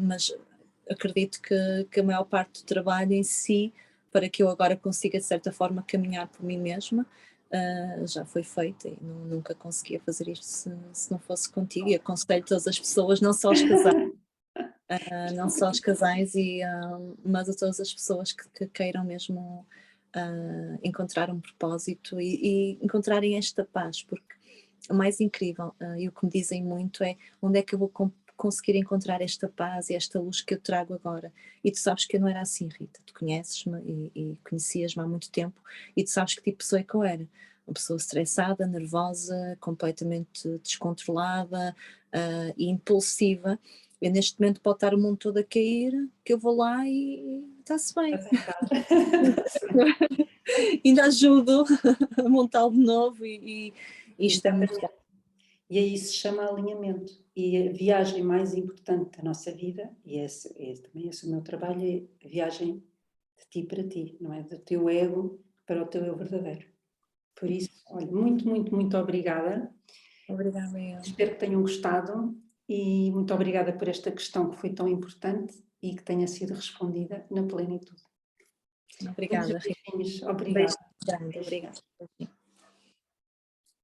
Mas acredito que a maior parte do trabalho em si, para que eu agora consiga de certa forma caminhar por mim mesma, já foi feita e nunca conseguia fazer isto se não fosse contigo. E aconselho todas as pessoas, não só os casais, mas a todas as pessoas que queiram mesmo encontrar um propósito e encontrarem esta paz, porque o mais incrível, e o que me dizem muito é onde é que eu vou conseguir encontrar esta paz e esta luz que eu trago agora. E tu sabes que eu não era assim, Rita, tu conheces-me e conhecias-me há muito tempo e tu sabes que tipo de pessoa é que eu era. uma pessoa estressada, nervosa, completamente descontrolada e impulsiva. Eu neste momento pode estar o mundo todo a cair, que eu vou lá e está-se bem. Ainda ajudo a montá-lo de novo e isto é muito bom. E aí se chama alinhamento. E a viagem mais importante da nossa vida, e também esse é o meu trabalho, é a viagem de ti para ti, não é? Do teu ego para o teu eu verdadeiro. Por isso, olha, muito, muito, muito obrigada. Obrigada, eu. Espero que tenham gostado e muito obrigada por esta questão que foi tão importante e que tenha sido respondida na plenitude. Obrigada, Muitos beijinhos. Beijo Obrigada. grande, obrigada.